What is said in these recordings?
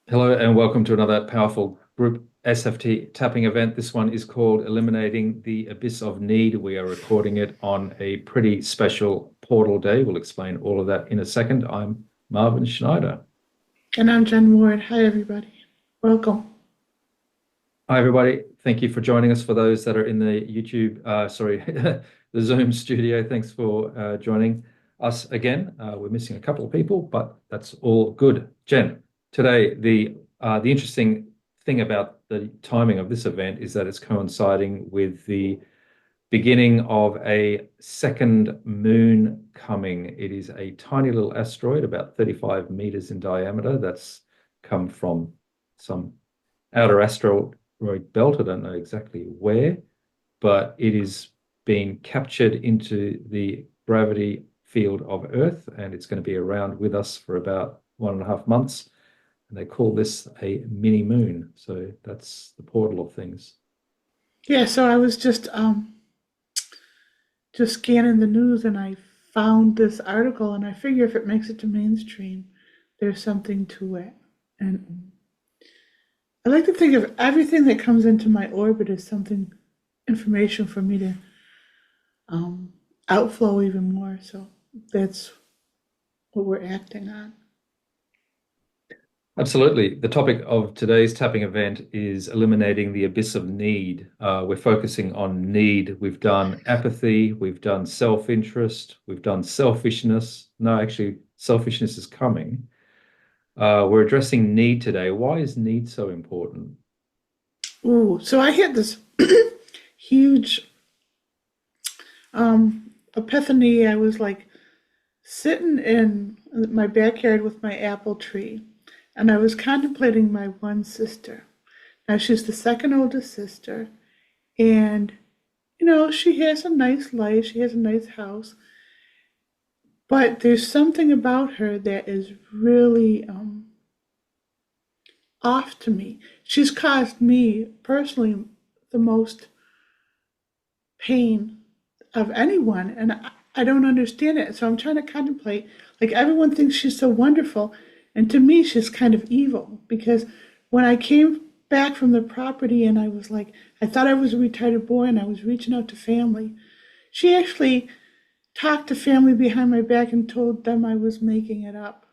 Hello and welcome to another powerful group SFT tapping event. This one is called Eliminating the Abyss of Need. We are recording it on a pretty special portal day. We'll explain all of that in a second. I'm Marvin Schneider. And I'm Jen Ward. Hi, everybody. Welcome. Hi, everybody. Thank you for joining us. For those that are in the YouTube, the Zoom studio, thanks for joining us again. We're missing a couple of people, but that's all good. Jen, today, the interesting thing about the timing of this event is that it's coinciding with the beginning of a second moon coming. It is a tiny little asteroid, about 35 meters in diameter, that's come from some outer asteroid belt. I don't know exactly where, but it is being captured into the gravity field of Earth, and it's going to be around with us for about 1.5 months. And they call this a mini moon. So that's the portal of things. Yeah, so I was just scanning the news and I found this article and I figure if it makes it to mainstream, there's something to it. And I like to think of everything that comes into my orbit as something information for me to outflow even more. So that's what we're acting on. Absolutely. The topic of today's tapping event is eliminating the abyss of need. We're focusing on need. We've done apathy, we've done self-interest, we've done selfishness. No, actually, selfishness is coming. We're addressing need today. Why is need so important? Ooh, so I had this huge epiphany. I was like sitting in my backyard with my apple tree, and I was contemplating my one sister. Now, she's the second oldest sister, and she has a nice life, she has a nice house, but there's something about her that is really off to me. She's caused me personally the most pain of anyone, and I don't understand it. So I'm trying to contemplate. Like, everyone thinks she's so wonderful, and to me, she's kind of evil because when I came back from the property and I was like, I thought I was a retarded boy and I was reaching out to family. She actually talked to family behind my back and told them I was making it up.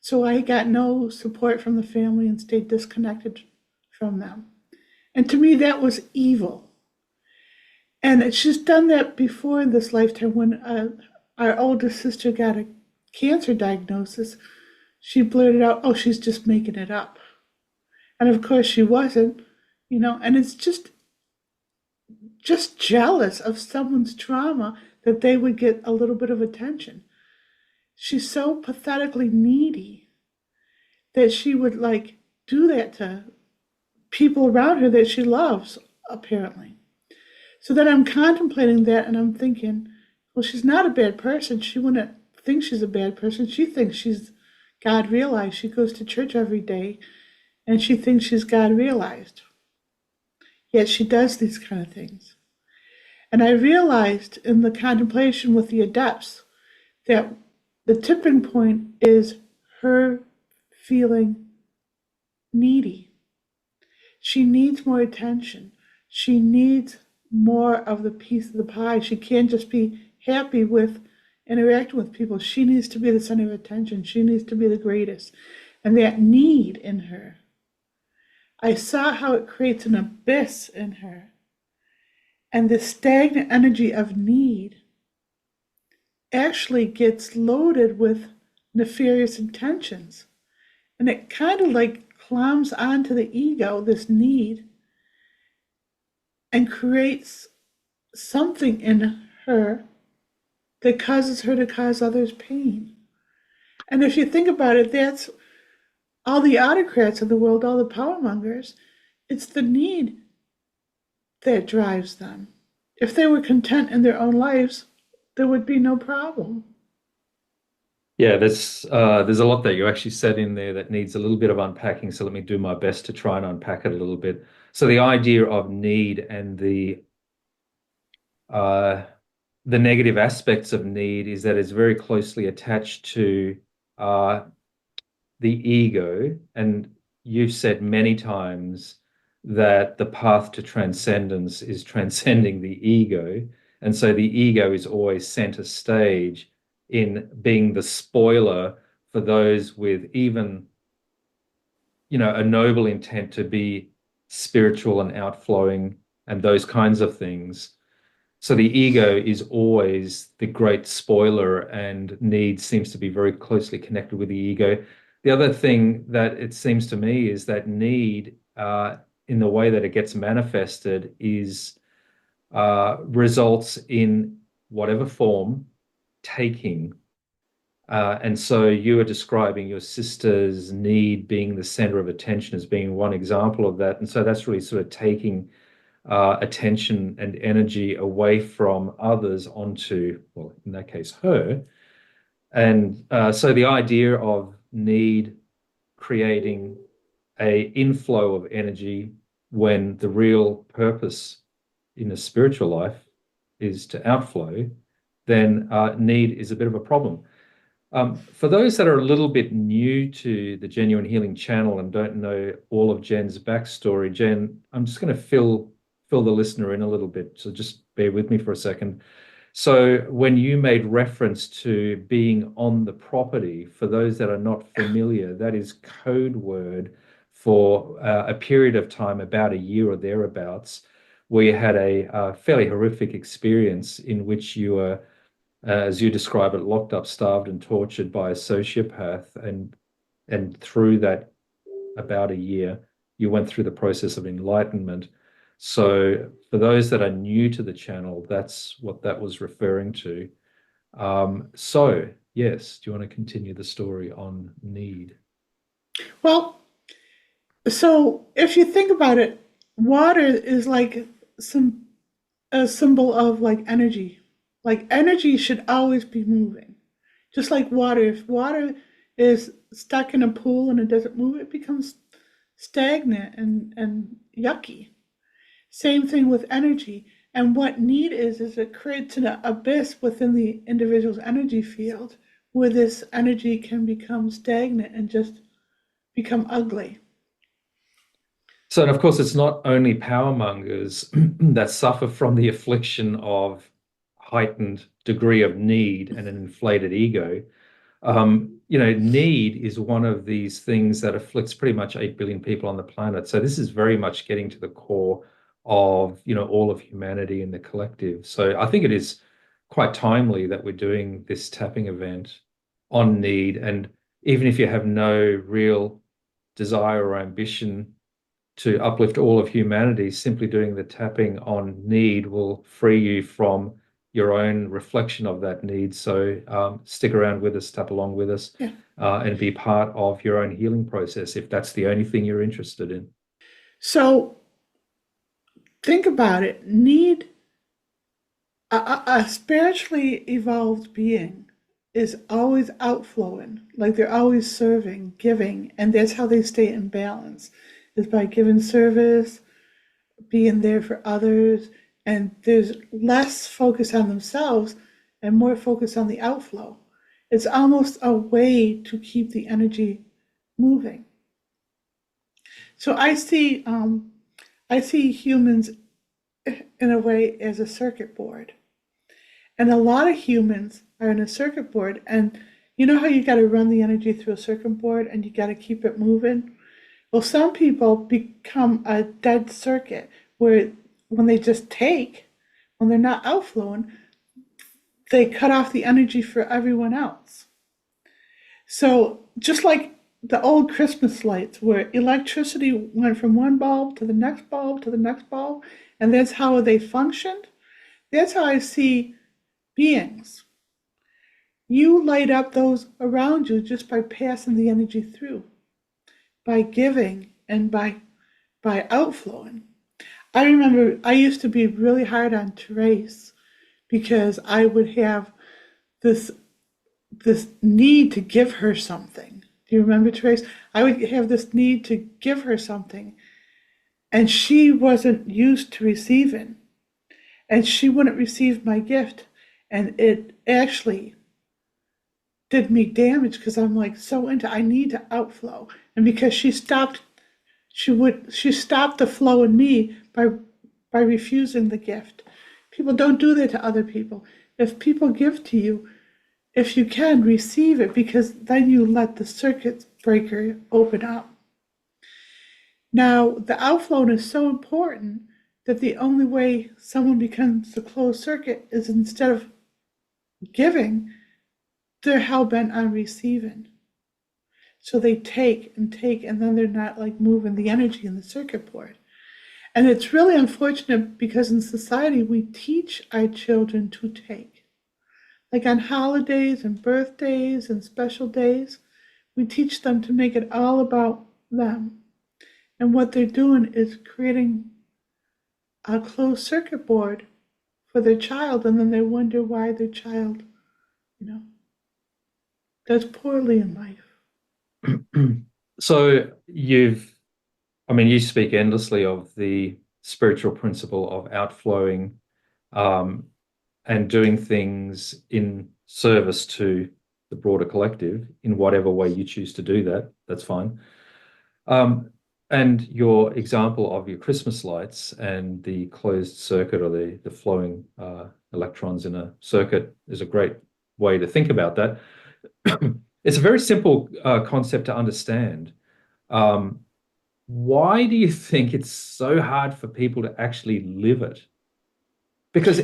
So I got no support from the family and stayed disconnected from them. And to me, that was evil. And she's done that before in this lifetime when our oldest sister got a cancer diagnosis. She blurted out, oh, she's just making it up. And of course she wasn't, and it's just jealous of someone's trauma that they would get a little bit of attention. She's so pathetically needy that she would like do that to people around her that she loves, apparently. So then I'm contemplating that and I'm thinking, well, she's not a bad person. She wouldn't think she's a bad person. She thinks she's God realized. She goes to church every day and she thinks she's God realized. Yet she does these kind of things. And I realized in the contemplation with the adepts that the tipping point is her feeling needy. She needs more attention. She needs more of the piece of the pie. She can't just be happy with interacting with people. She needs to be the center of attention. She needs to be the greatest. And that need in her, I saw how it creates an abyss in her. And the stagnant energy of need actually gets loaded with nefarious intentions. And it kind of like climbs onto the ego, this need, and creates something in her that causes her to cause others pain. And if you think about it, that's all the autocrats in the world, all the power mongers. It's the need that drives them. If they were content in their own lives, there would be no problem. Yeah, there's a lot that you actually said in there that needs a little bit of unpacking. So let me do my best to try and unpack it a little bit. So the idea of need and uh, the negative aspects of need is that it's very closely attached to the ego. And you've said many times that the path to transcendence is transcending the ego. And so the ego is always center stage in being the spoiler for those with even, a noble intent to be spiritual and outflowing and those kinds of things. So the ego is always the great spoiler, and need seems to be very closely connected with the ego. The other thing that it seems to me is that need, in the way that it gets manifested, is results in whatever form taking. And so you are describing your sister's need being the center of attention as being one example of that. And so that's really sort of taking attention and energy away from others onto, well, in that case, her. And so the idea of need creating a inflow of energy when the real purpose in a spiritual life is to outflow, then need is a bit of a problem. For those that are a little bit new to the Jenuine Healing channel and don't know all of Jen's backstory, Jen, I'm just going to fill the listener in a little bit. So just bear with me for a second. So when you made reference to being on the property, for those that are not familiar, that is code word for a period of time, about a year or thereabouts, where you had a fairly horrific experience in which you were, as you describe it, locked up, starved, and tortured by a sociopath, and through that about a year, you went through the process of enlightenment. So for those that are new to the channel, that's what that was referring to. So yes, do you want to continue the story on need? Well, so if you think about it, water is like a symbol of like energy. Like energy should always be moving. Just like water. If water is stuck in a pool and it doesn't move, it becomes stagnant and yucky. Same thing with energy. And what need is it creates an abyss within the individual's energy field where this energy can become stagnant and just become ugly. So, and of course, it's not only power mongers that suffer from the affliction of heightened degree of need and an inflated ego. Need is one of these things that afflicts pretty much 8 billion people on the planet. So this is very much getting to the core of, all of humanity and the collective. So I think it is quite timely that we're doing this tapping event on need. And even if you have no real desire or ambition to uplift all of humanity, simply doing the tapping on need will free you from your own reflection of that need. So stick around with us, tap along with us, Yeah. And be part of your own healing process if that's the only thing you're interested in. So think about it. Need a spiritually evolved being is always outflowing, like they're always serving, giving, and that's how they stay in balance, is by giving service, being there for others, and there's less focus on themselves and more focus on the outflow. It's almost a way to keep the energy moving. So I see humans in a way as a circuit board. And a lot of humans are in a circuit board, and you know how you got to run the energy through a circuit board and you got to keep it moving? Well, some people become a dead circuit where when they just take, when they're not outflowing, they cut off the energy for everyone else. So just like the old Christmas lights where electricity went from one bulb to the next bulb to the next bulb, and that's how they functioned, that's how I see beings. You light up those around you just by passing the energy through, by giving and by outflowing. I remember I used to be really hard on Therese because I would have this need to give her something. Do you remember, Therese? I would have this need to give her something, and she wasn't used to receiving, and she wouldn't receive my gift, and it actually did me damage because I'm like so into I need to outflow, and because she stopped she stopped the flow in me by refusing the gift. People don't do that to other people. If people give to you, if you can, receive it, because then you let the circuit breaker open up. Now, the outflow is so important that the only way someone becomes a closed circuit is, instead of giving, they're hell-bent on receiving. So they take, and then they're not like moving the energy in the circuit board. And it's really unfortunate, because in society we teach our children to take. Like on holidays and birthdays and special days, we teach them to make it all about them. And what they're doing is creating a closed circuit board for their child, and then they wonder why their child, does poorly in life. So you speak endlessly of the spiritual principle of outflowing, and doing things in service to the broader collective in whatever way you choose to do that. That's fine. And your example of your Christmas lights and the closed circuit, or the flowing electrons in a circuit, is a great way to think about that. It's a very simple concept to understand. Why do you think it's so hard for people to actually live it? Because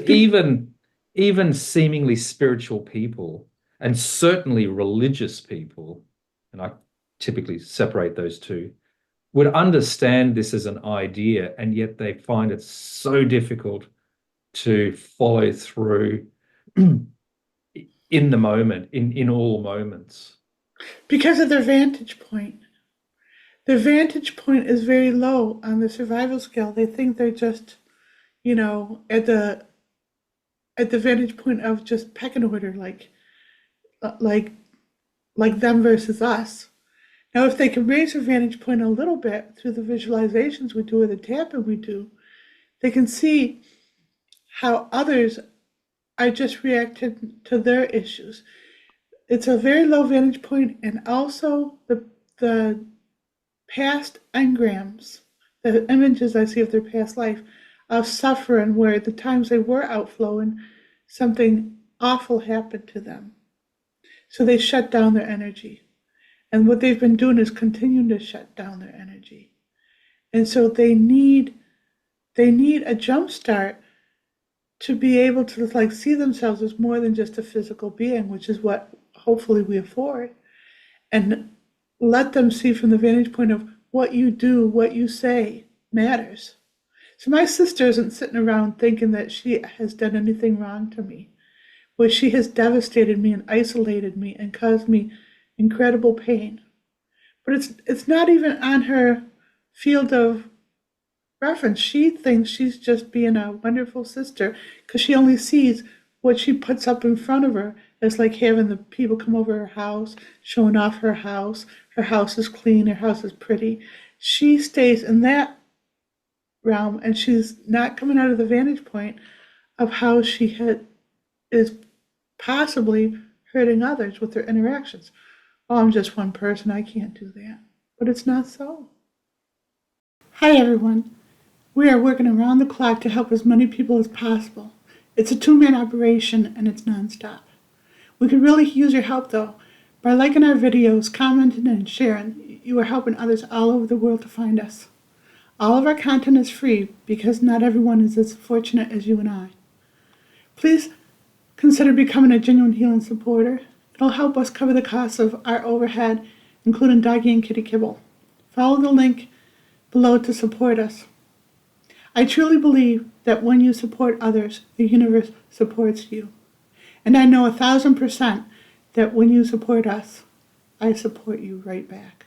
even seemingly spiritual people, and certainly religious people, and I typically separate those two, would understand this as an idea, and yet they find it so difficult to follow through in the moment, in all moments. Because of their vantage point. Their vantage point is very low on the survival scale. They think they're just, at the vantage point of just pecking order, like them versus us. Now, if they can raise their vantage point a little bit through the visualizations we do, or the tapping we do, they can see how others are just reacting to their issues. It's a very low vantage point, and also the past engrams, the images I see of their past life, of suffering, where the times they were outflowing, something awful happened to them. So they shut down their energy. And what they've been doing is continuing to shut down their energy. And so they need a jump start to be able to see themselves as more than just a physical being, which is what hopefully we afford, and let them see from the vantage point of what you do, what you say matters. So my sister isn't sitting around thinking that she has done anything wrong to me, where she has devastated me and isolated me and caused me incredible pain. But it's not even on her field of reference. She thinks she's just being a wonderful sister, because she only sees what she puts up in front of her as like having the people come over her house, showing off her house. Her house is clean, her house is pretty. She stays in that realm, and she's not coming out of the vantage point of how she is possibly hurting others with her interactions. Oh, I'm just one person, I can't do that. But it's not so. Hi everyone. We are working around the clock to help as many people as possible. It's a two-man operation, and it's nonstop. We could really use your help though. By liking our videos, commenting, and sharing, you are helping others all over the world to find us. All of our content is free, because not everyone is as fortunate as you and I. Please consider becoming a Jenuine Healing supporter. It'll help us cover the costs of our overhead, including doggy and kitty kibble. Follow the link below to support us. I truly believe that when you support others, the universe supports you. And I know 1,000% that when you support us, I support you right back.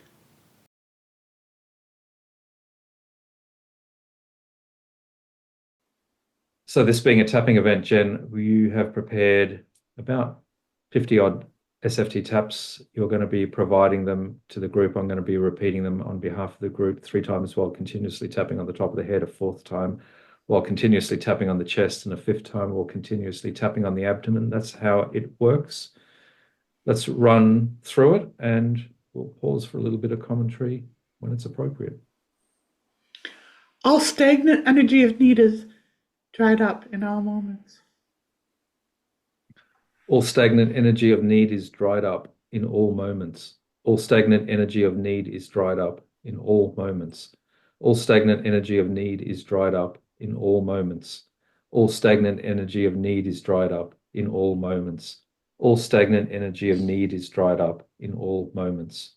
So this being a tapping event, Jen, you have prepared about 50 odd SFT taps. You're going to be providing them to the group. I'm going to be repeating them on behalf of the group 3 times, while continuously tapping on the top of the head a 4th time, while continuously tapping on the chest, and a 5th time, while continuously tapping on the abdomen. That's how it works. Let's run through it, and we'll pause for a little bit of commentary when it's appropriate. All stagnant energy of need is dried up in all moments. All stagnant energy of need is dried up in all moments. All stagnant energy of need is dried up in all moments. All stagnant energy of need is dried up in all moments. All stagnant energy of need is dried up in all moments. All stagnant energy of need is dried up in all moments.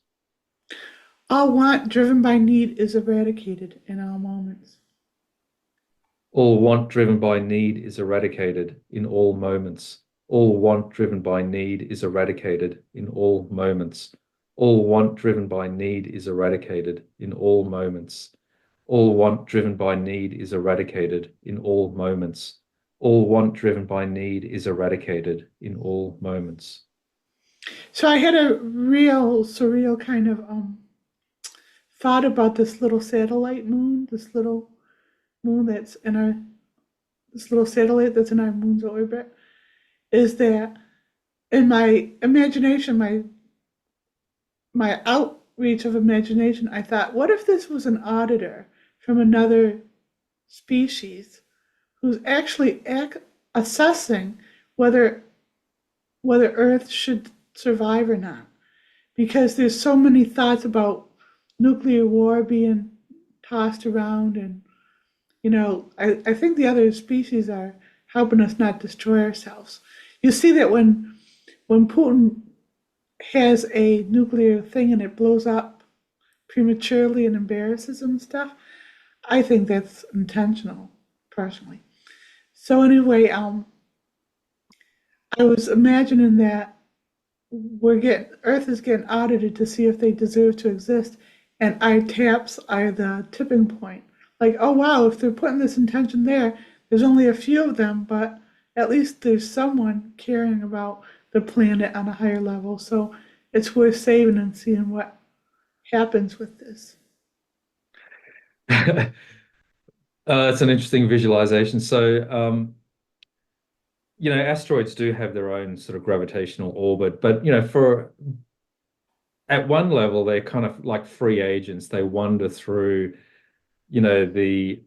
All want driven by need is eradicated in all moments. All want driven by need is eradicated in all moments. All want driven by need is eradicated in all moments. All want driven by need is eradicated in all moments. All want driven by need is eradicated in all moments. All want driven by need is eradicated in all moments. So I had a real surreal kind of thought about this little satellite moon, this little moon that's in our this little satellite that's in our moon's orbit, is that in my imagination, my outreach of imagination, I thought, what if this was an auditor from another species who's actually assessing whether Earth should survive or not? Because there's so many thoughts about nuclear war being tossed around, and I think the other species are helping us not destroy ourselves. You see that when Putin has a nuclear thing and it blows up prematurely and embarrasses him and stuff, I think that's intentional, personally. So anyway, I was imagining that Earth is getting audited to see if they deserve to exist, and our taps are the tipping point. Like, oh wow, if they're putting this intention there, there's only a few of them, but at least there's someone caring about the planet on a higher level. So it's worth saving and seeing what happens with this. It's an interesting visualization. So, asteroids do have their own sort of gravitational orbit, but for at one level, they're kind of like free agents. They wander through, the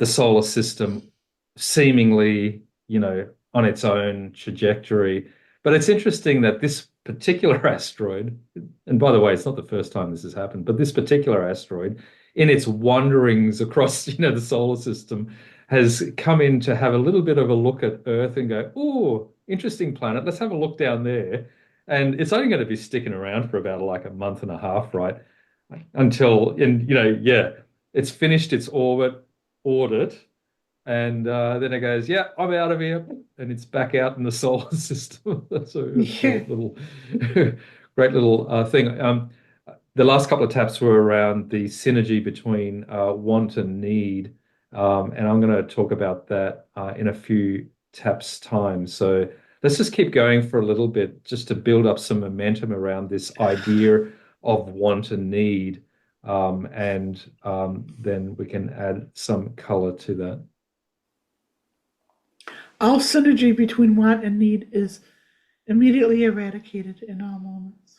solar system seemingly, on its own trajectory. But it's interesting that this particular asteroid, and by the way, it's not the first time this has happened, but this particular asteroid, in its wanderings across, the solar system, has come in to have a little bit of a look at Earth and go, oh, interesting planet. Let's have a look down there. And it's only going to be sticking around for about like a month and a half, right? Until, it's finished its audit, and then it goes, yeah, I'm out of here, and it's back out in the solar system. That's a Yeah. great little thing. The last couple of taps were around the synergy between want and need, and I'm going to talk about that in a few taps time. So let's just keep going for a little bit, just to build up some momentum around this idea of want and need, and then we can add some color to that. All synergy between want and need is immediately eradicated in all moments.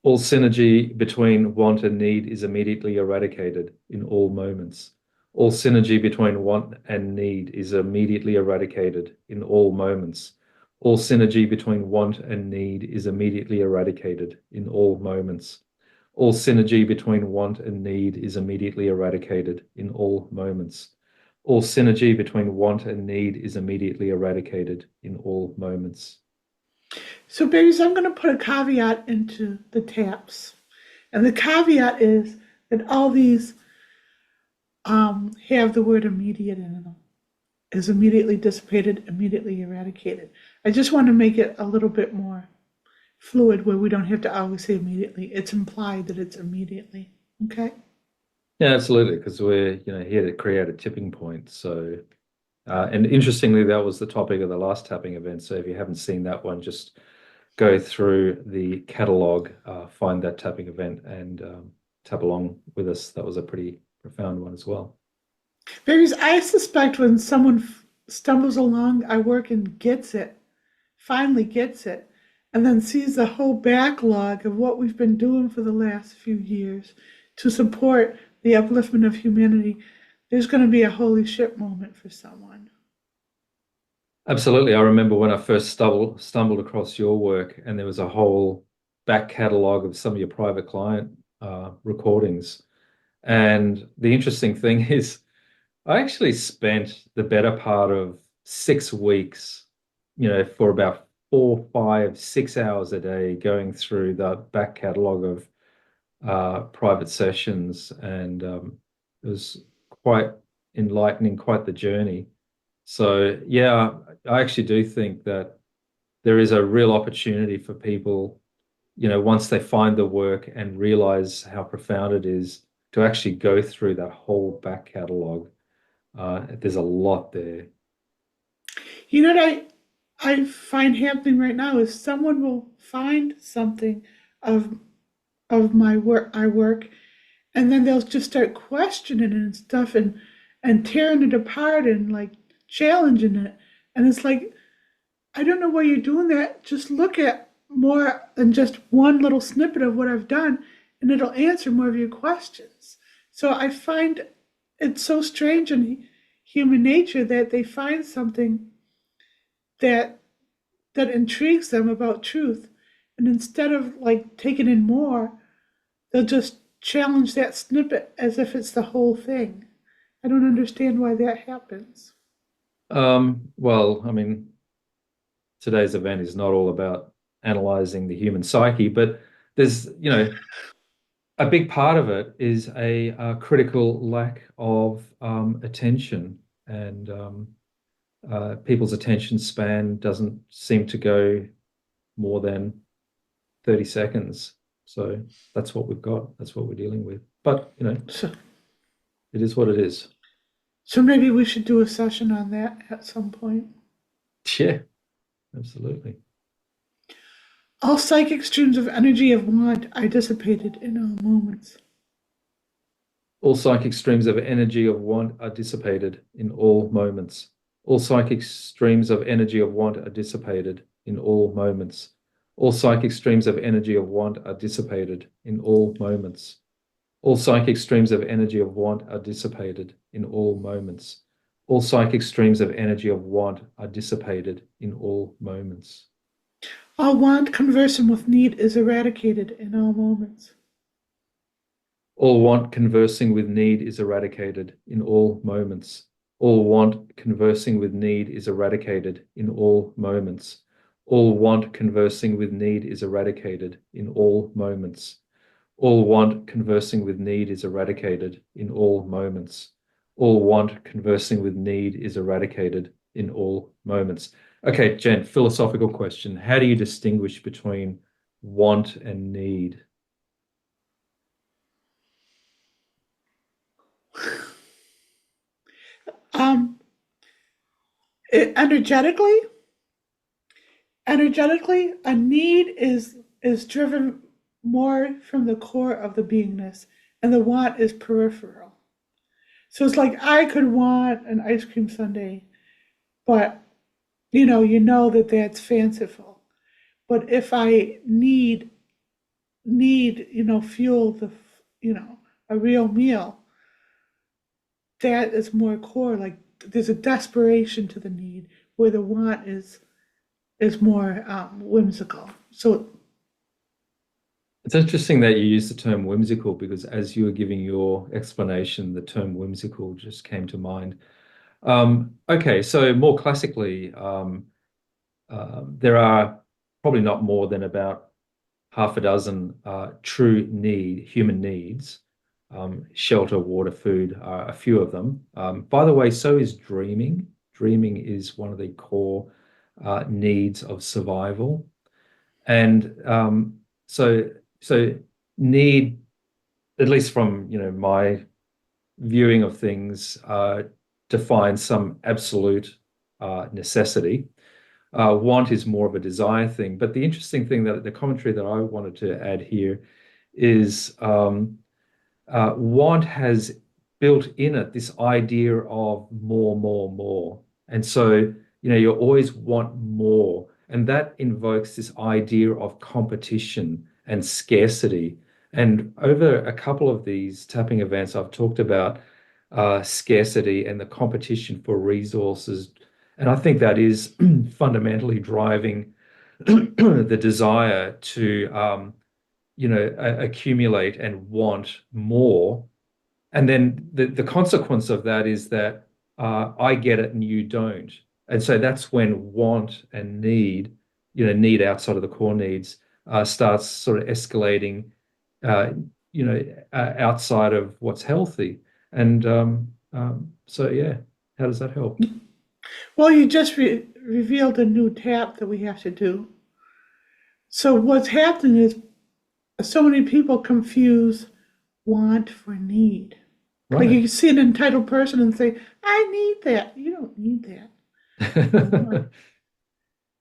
All synergy between want and need is immediately eradicated in all moments. All synergy between want and need is immediately eradicated in all moments. All synergy between want and need is immediately eradicated in all moments. All synergy between want and need is immediately eradicated in all moments. All synergy between want and need is immediately eradicated in all moments. So, babies, I'm going to put a caveat into the taps. And the caveat is that all these have the word immediate in them. Is immediately dissipated, immediately eradicated. I just want to make it a little bit more fluid where we don't have to always say immediately. It's implied that it's immediately. Okay? Yeah, absolutely, because we're here to create a tipping point. So, and interestingly, that was the topic of the last tapping event. So if you haven't seen that one, just go through the catalog, find that tapping event, and tap along with us. That was a pretty profound one as well. Babies, I suspect when someone stumbles along our work and gets it, finally gets it, and then sees the whole backlog of what we've been doing for the last few years to support the upliftment of humanity, there's going to be a holy shit moment for someone. Absolutely. I remember when I first stumbled across your work, and there was a whole back catalog of some of your private client recordings. And the interesting thing is, I actually spent the better part of 6 weeks, for about 4, 5, 6 hours a day going through the back catalog of private sessions, and it was quite enlightening, quite the journey. So, yeah, I actually do think that there is a real opportunity for people, once they find the work and realize how profound it is, to actually go through that whole back catalog. There's a lot there. You know what I find happening right now is someone will find something of my work, and then they'll just start questioning it and stuff, and tearing it apart and like challenging it. And it's like, I don't know why you're doing that. Just look at more than just one little snippet of what I've done, and it'll answer more of your questions. So I find it's so strange in human nature that they find something that intrigues them about truth, and instead of like taking in more, they'll just challenge that snippet as if it's the whole thing. I don't understand why that happens. Well, I mean, today's event is not all about analyzing the human psyche, but there's, a big part of it is a critical lack of attention, and people's attention span doesn't seem to go more than 30 seconds. So that's what we've got. That's what we're dealing with. But, So, it is what it is. so maybe we should do a session on that at some point. Yeah, absolutely. All psychic streams of energy of want are dissipated in all moments. All psychic streams of energy of want are dissipated in all moments. All psychic streams of energy of want are dissipated in all moments. All psychic streams of energy of want are dissipated in all moments. All psychic streams of energy of want are dissipated in all moments. All psychic streams of energy of want are dissipated in all moments. All want conversing with need is eradicated in all moments. All want conversing with need is eradicated in all moments. All want conversing with need is eradicated in all moments. All want conversing with need is eradicated in all moments. All want conversing with need is eradicated in all moments. All want conversing with need is eradicated in all moments. Okay, Jen, philosophical question. How do you distinguish between want and need? Um, energetically, a need is driven more from the core of the beingness, and the want is peripheral. So it's like I could want an ice cream sundae, but you know that that's fanciful. But if I need fuel, a real meal, that is more core. Like there's a desperation to the need, where the want is more whimsical. So It's interesting that you use the term whimsical, because as you were giving your explanation, the term whimsical just came to mind. Okay, so more classically, there are probably not more than about half a dozen true human needs. Shelter, water, food are a few of them. By the way, so is dreaming. Dreaming is one of the core needs of survival. And so need, at least from my viewing of things, defines some absolute necessity. Want is more of a desire thing. But the interesting thing, that the commentary that I wanted to add here is want has built in it this idea of more, more, more. And so, you always want more. And that invokes this idea of competition and scarcity. And over a couple of these tapping events, I've talked about scarcity and the competition for resources. And I think that is fundamentally driving the desire to, accumulate and want more. And then the consequence of that is that I get it and you don't. And so that's when want and need, need outside of the core needs, starts sort of escalating, uh, outside of what's healthy. And so, yeah, how does that help? Well, you just revealed a new tap that we have to do. So what's happening is so many people confuse want for need. Like Right. you see an entitled person and say, I need that. You don't need that.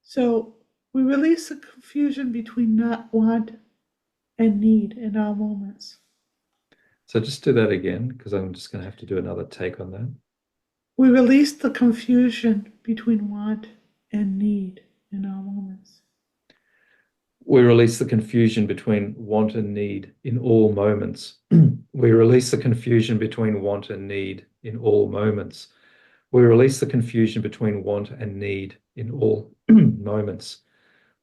So we release the confusion between not want and need in all moments. So just do that again, because I'm just going to have to do another take on that. We release the confusion between want and need in all moments. We release the confusion between want and need in all moments. We release the confusion between want and need in all moments. We release the confusion between want and need in all moments.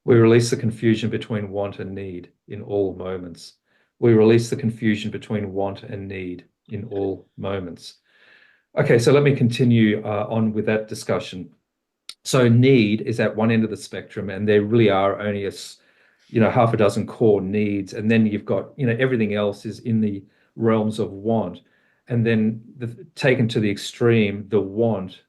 We release the confusion between want and need in all moments. We release the confusion between want and need in all moments. Okay, so let me continue on with that discussion. So need is at one end of the spectrum, and there really are only half a dozen core needs, and then you've got everything else is in the realms of want, and then taken to the extreme, the want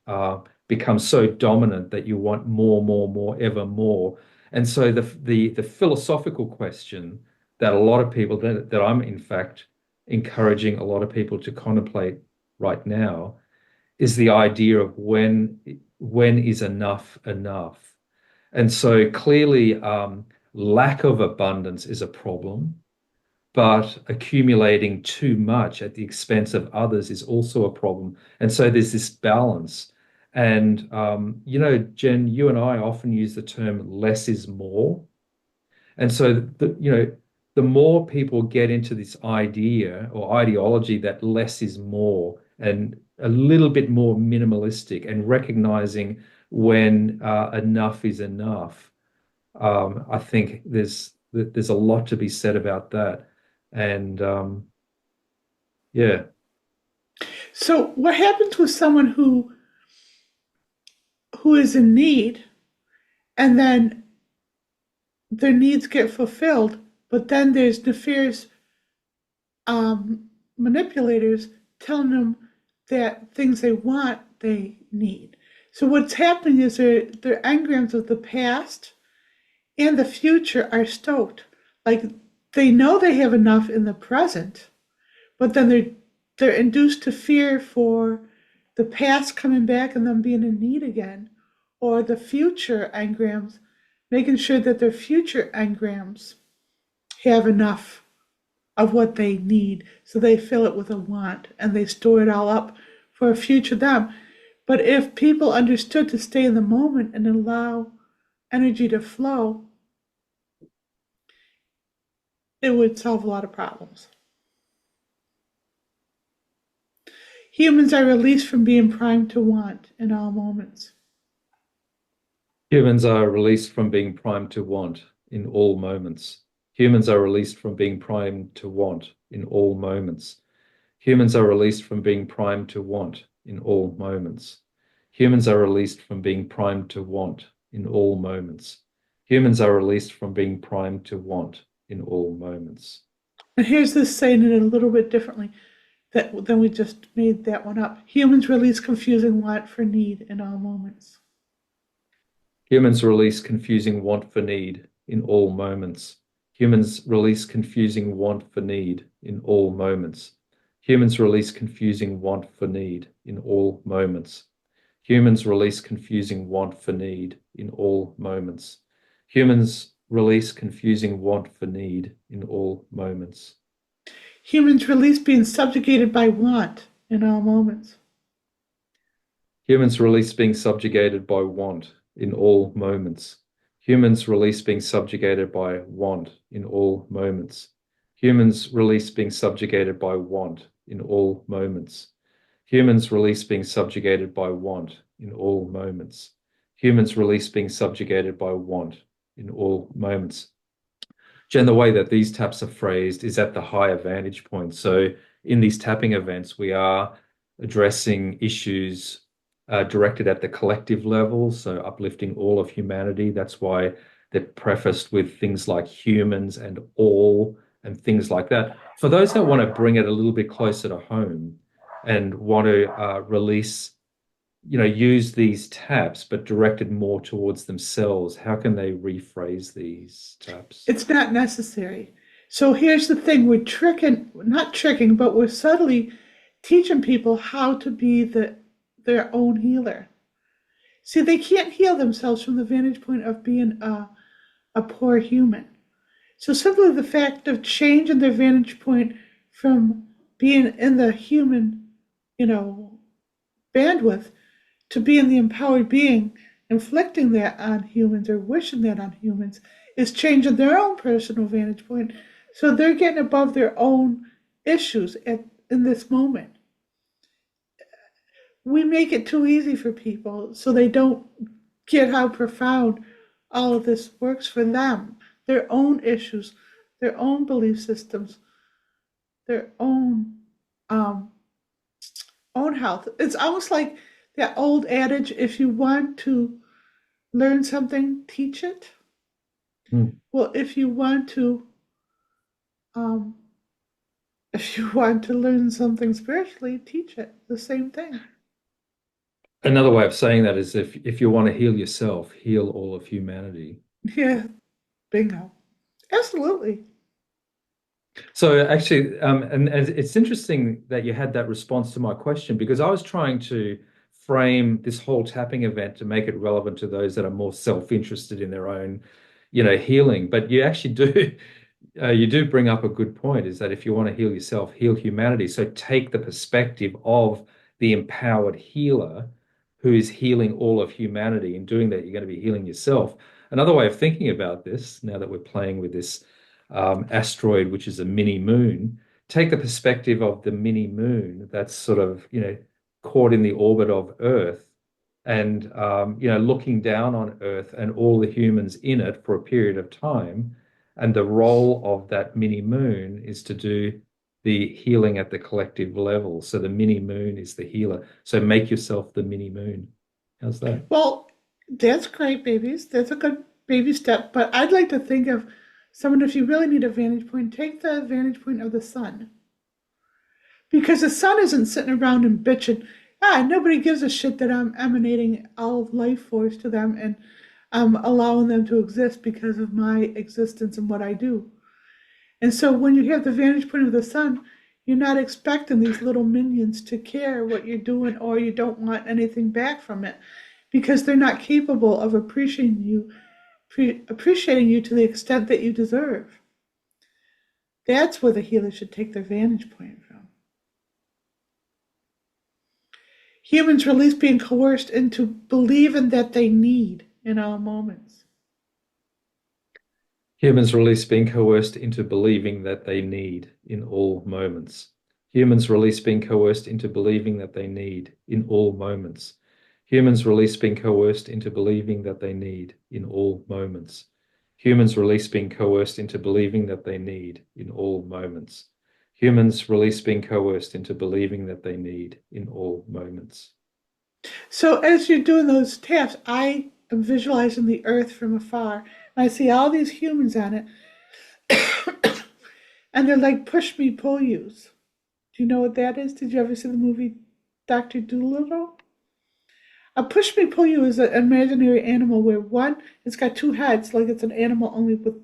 becomes so dominant that you want more, more, more, ever more. And so the philosophical question that a lot of people that I'm in fact encouraging a lot of people to contemplate right now is the idea of when is enough enough. And so clearly, lack of abundance is a problem, but accumulating too much at the expense of others is also a problem. And so there's this balance. And Jen, you and I often use the term less is more. And so the more people get into this idea or ideology that less is more and a little bit more minimalistic and recognizing when enough is enough, I think there's a lot to be said about that. And yeah. So what happens with someone who is in need and then their needs get fulfilled, but then there's nefarious manipulators telling them that things they want, they need. So what's happening is their engrams of the past and the future are stoked. Like they know they have enough in the present, but then they're induced to fear for the past coming back and them being in need again, or the future engrams, making sure that their future engrams have enough of what they need, so they fill it with a want and they store it all up for a future them. But if people understood to stay in the moment and allow energy to flow, it would solve a lot of problems. Humans are released from being primed to want in all moments. Humans are released from being primed to want in all moments. Humans are released from being primed to want in all moments. Humans are released from being primed to want in all moments. Humans are released from being primed to want in all moments. Humans are released from being primed to want in all moments. And here's this saying it a little bit differently than we just made that one up. Humans release confusing want for need in all moments. Humans release confusing want for need in all moments. Humans release confusing want for need in all moments. Humans release confusing want for need in all moments. Humans release confusing want for need in all moments. Humans release confusing want for need in all moments. Humans release being subjugated by want in all moments. Humans release being subjugated by want in all moments. Humans release being subjugated by want in all moments. Humans release being subjugated by want in all moments. Humans release being subjugated by want in all moments. Humans release being subjugated by want in all moments. Jen, the way that these taps are phrased is at the higher vantage point. So in these tapping events, we are addressing issues directed at the collective level, so uplifting all of humanity. That's why they're prefaced with things like humans and all and things like that. For those that want to bring it a little bit closer to home and want to release, use these taps, but directed more towards themselves, how can they rephrase these taps? It's not necessary. So here's the thing, we're not tricking, but we're subtly teaching people how to be their own healer. See, they can't heal themselves from the vantage point of being a poor human. So simply the fact of changing their vantage point from being in the human, bandwidth to being the empowered being, inflicting that on humans or wishing that on humans, is changing their own personal vantage point. So they're getting above their own issues in this moment. We make it too easy for people so they don't get how profound all of this works for them, their own issues, their own belief systems, their own health. It's almost like that old adage, if you want to learn something, teach it. Well, if you want to learn something spiritually, teach it. The same thing. Another way of saying that is if you want to heal yourself, heal all of humanity. Yeah, bingo. Absolutely. So actually, and it's interesting that you had that response to my question, because I was trying to frame this whole tapping event to make it relevant to those that are more self-interested in their own, healing. But you actually do, you do bring up a good point, is that if you want to heal yourself, heal humanity. So take the perspective of the empowered healer who is healing all of humanity. In doing that, you're going to be healing yourself. Another way of thinking about this, now that we're playing with this asteroid, which is a mini moon, take the perspective of the mini moon that's sort of, caught in the orbit of Earth and, looking down on Earth and all the humans in it for a period of time. And the role of that mini moon is to do the healing at the collective level. So the mini moon is the healer. So make yourself the mini moon. How's that? Well, that's great, babies. That's a good baby step. But I'd like to think of someone, if you really need a vantage point, take the vantage point of the sun. Because the sun isn't sitting around and bitching, nobody gives a shit that I'm emanating all of life force to them and I'm allowing them to exist because of my existence and what I do. And so when you have the vantage point of the sun, you're not expecting these little minions to care what you're doing, or you don't want anything back from it because they're not capable of appreciating you to the extent that you deserve. That's where the healer should take their vantage point from. Humans release being coerced into believing that they need in all moments. Humans release being coerced into believing that they need in all moments. Humans release being coerced into believing that they need in all moments. Humans release being coerced into believing that they need in all moments. Humans release being coerced into believing that they need in all moments. Humans release being coerced into believing that they need in all moments. So as you're doing those taps, I am visualizing the earth from afar. And I see all these humans on it. And they're like push me, pull yous. Do you know what that is? Did you ever see the movie Dr. Dolittle? A push me, pull you is an imaginary animal where it's got two heads, like it's an animal only with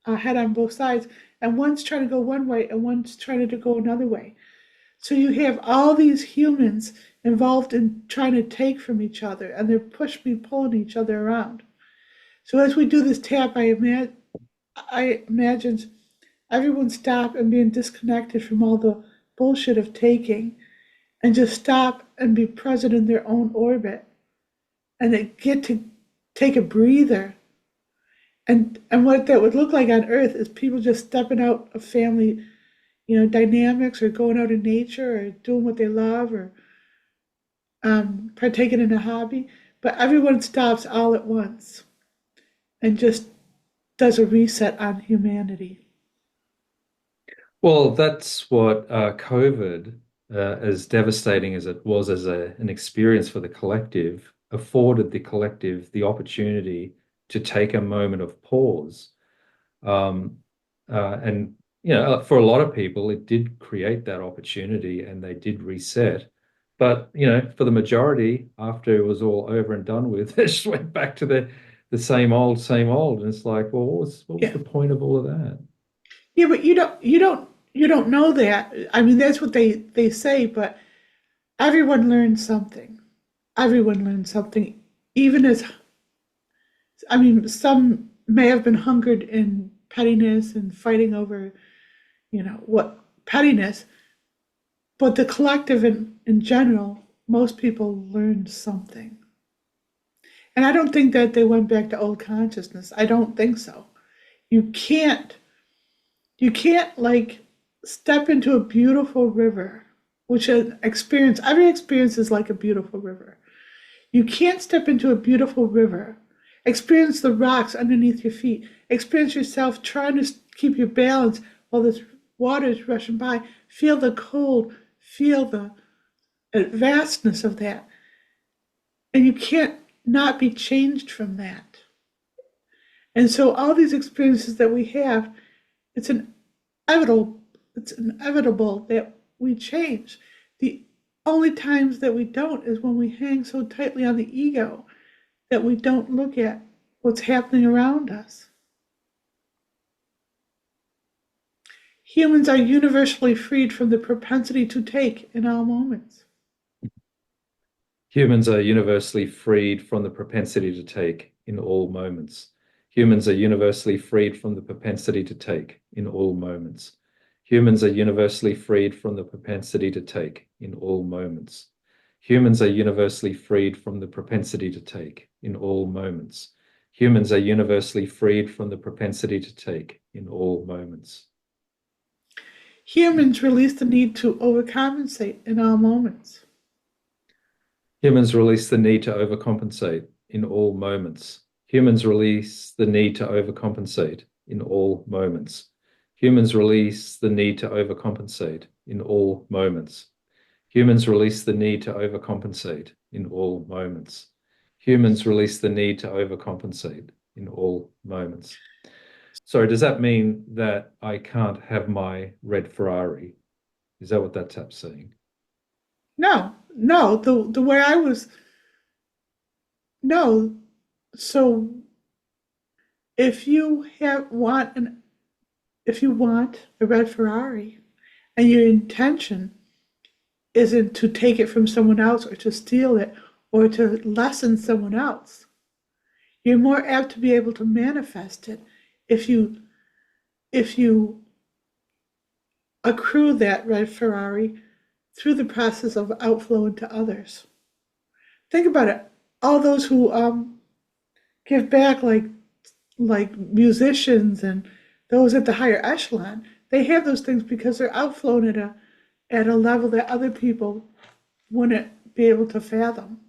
a head on both sides. And one's trying to go one way and one's trying to go another way. So you have all these humans involved in trying to take from each other, and they're push me, pulling each other around. So as we do this tap, I imagine everyone stop and being disconnected from all the bullshit of taking and just stop and be present in their own orbit and they get to take a breather And what that would look like on Earth is people just stepping out of family, dynamics, or going out in nature, or doing what they love, or partaking in a hobby. But everyone stops all at once and just does a reset on humanity. Well, that's what COVID, as devastating as it was as an experience for the collective, afforded the collective the opportunity to take a moment of pause. Um, and, for a lot of people, it did create that opportunity and they did reset. But, for the majority, after it was all over and done with, they just went back to the same old, same old. And it's like, well, what was Yeah, the point of all of that? yeah, but you don't know that. I mean, that's what they say, but everyone learns something. Everyone learns something, even as I mean, some may have been hungered in pettiness and fighting over, what pettiness, but the collective in general, most people learned something. And I don't think that they went back to old consciousness. I don't think so. You can't you can't like step into a beautiful river, which an experience every experience is like a beautiful river. You can't step into a beautiful river, experience the rocks underneath your feet, experience yourself trying to keep your balance while this water is rushing by, feel the cold, feel the vastness of that. And you can't not be changed from that. And so all these experiences that we have, it's inevitable, it's inevitable that we change. The only times that we don't is when we hang so tightly on the ego that we don't look at what's happening around us. Humans are universally freed from the propensity to take in all moments. Humans are universally freed from the propensity to take in all moments. Humans are universally freed from the propensity to take in all moments. Humans are universally freed from the propensity to take in all moments. Humans are universally freed from the propensity to take in all moments. Humans are universally freed from the propensity to take in all moments. Humans release the need to overcompensate in all moments. Humans release the need to overcompensate in all moments. Humans release the need to overcompensate in all moments. Humans release the need to overcompensate in all moments. Humans release the need to overcompensate in all moments. Humans release the need to overcompensate in all moments. So does that mean that I can't have my red Ferrari? Is that what that tap's saying? No, no, the way I was, no. So if you if you want a red Ferrari and your intention isn't to take it from someone else or to steal it or to lessen someone else, you're more apt to be able to manifest it if you accrue that red Ferrari through the process of outflow into others. Think about it. All those who give back, like musicians and those at the higher echelon, they have those things because they're outflown at a level that other people wouldn't be able to fathom.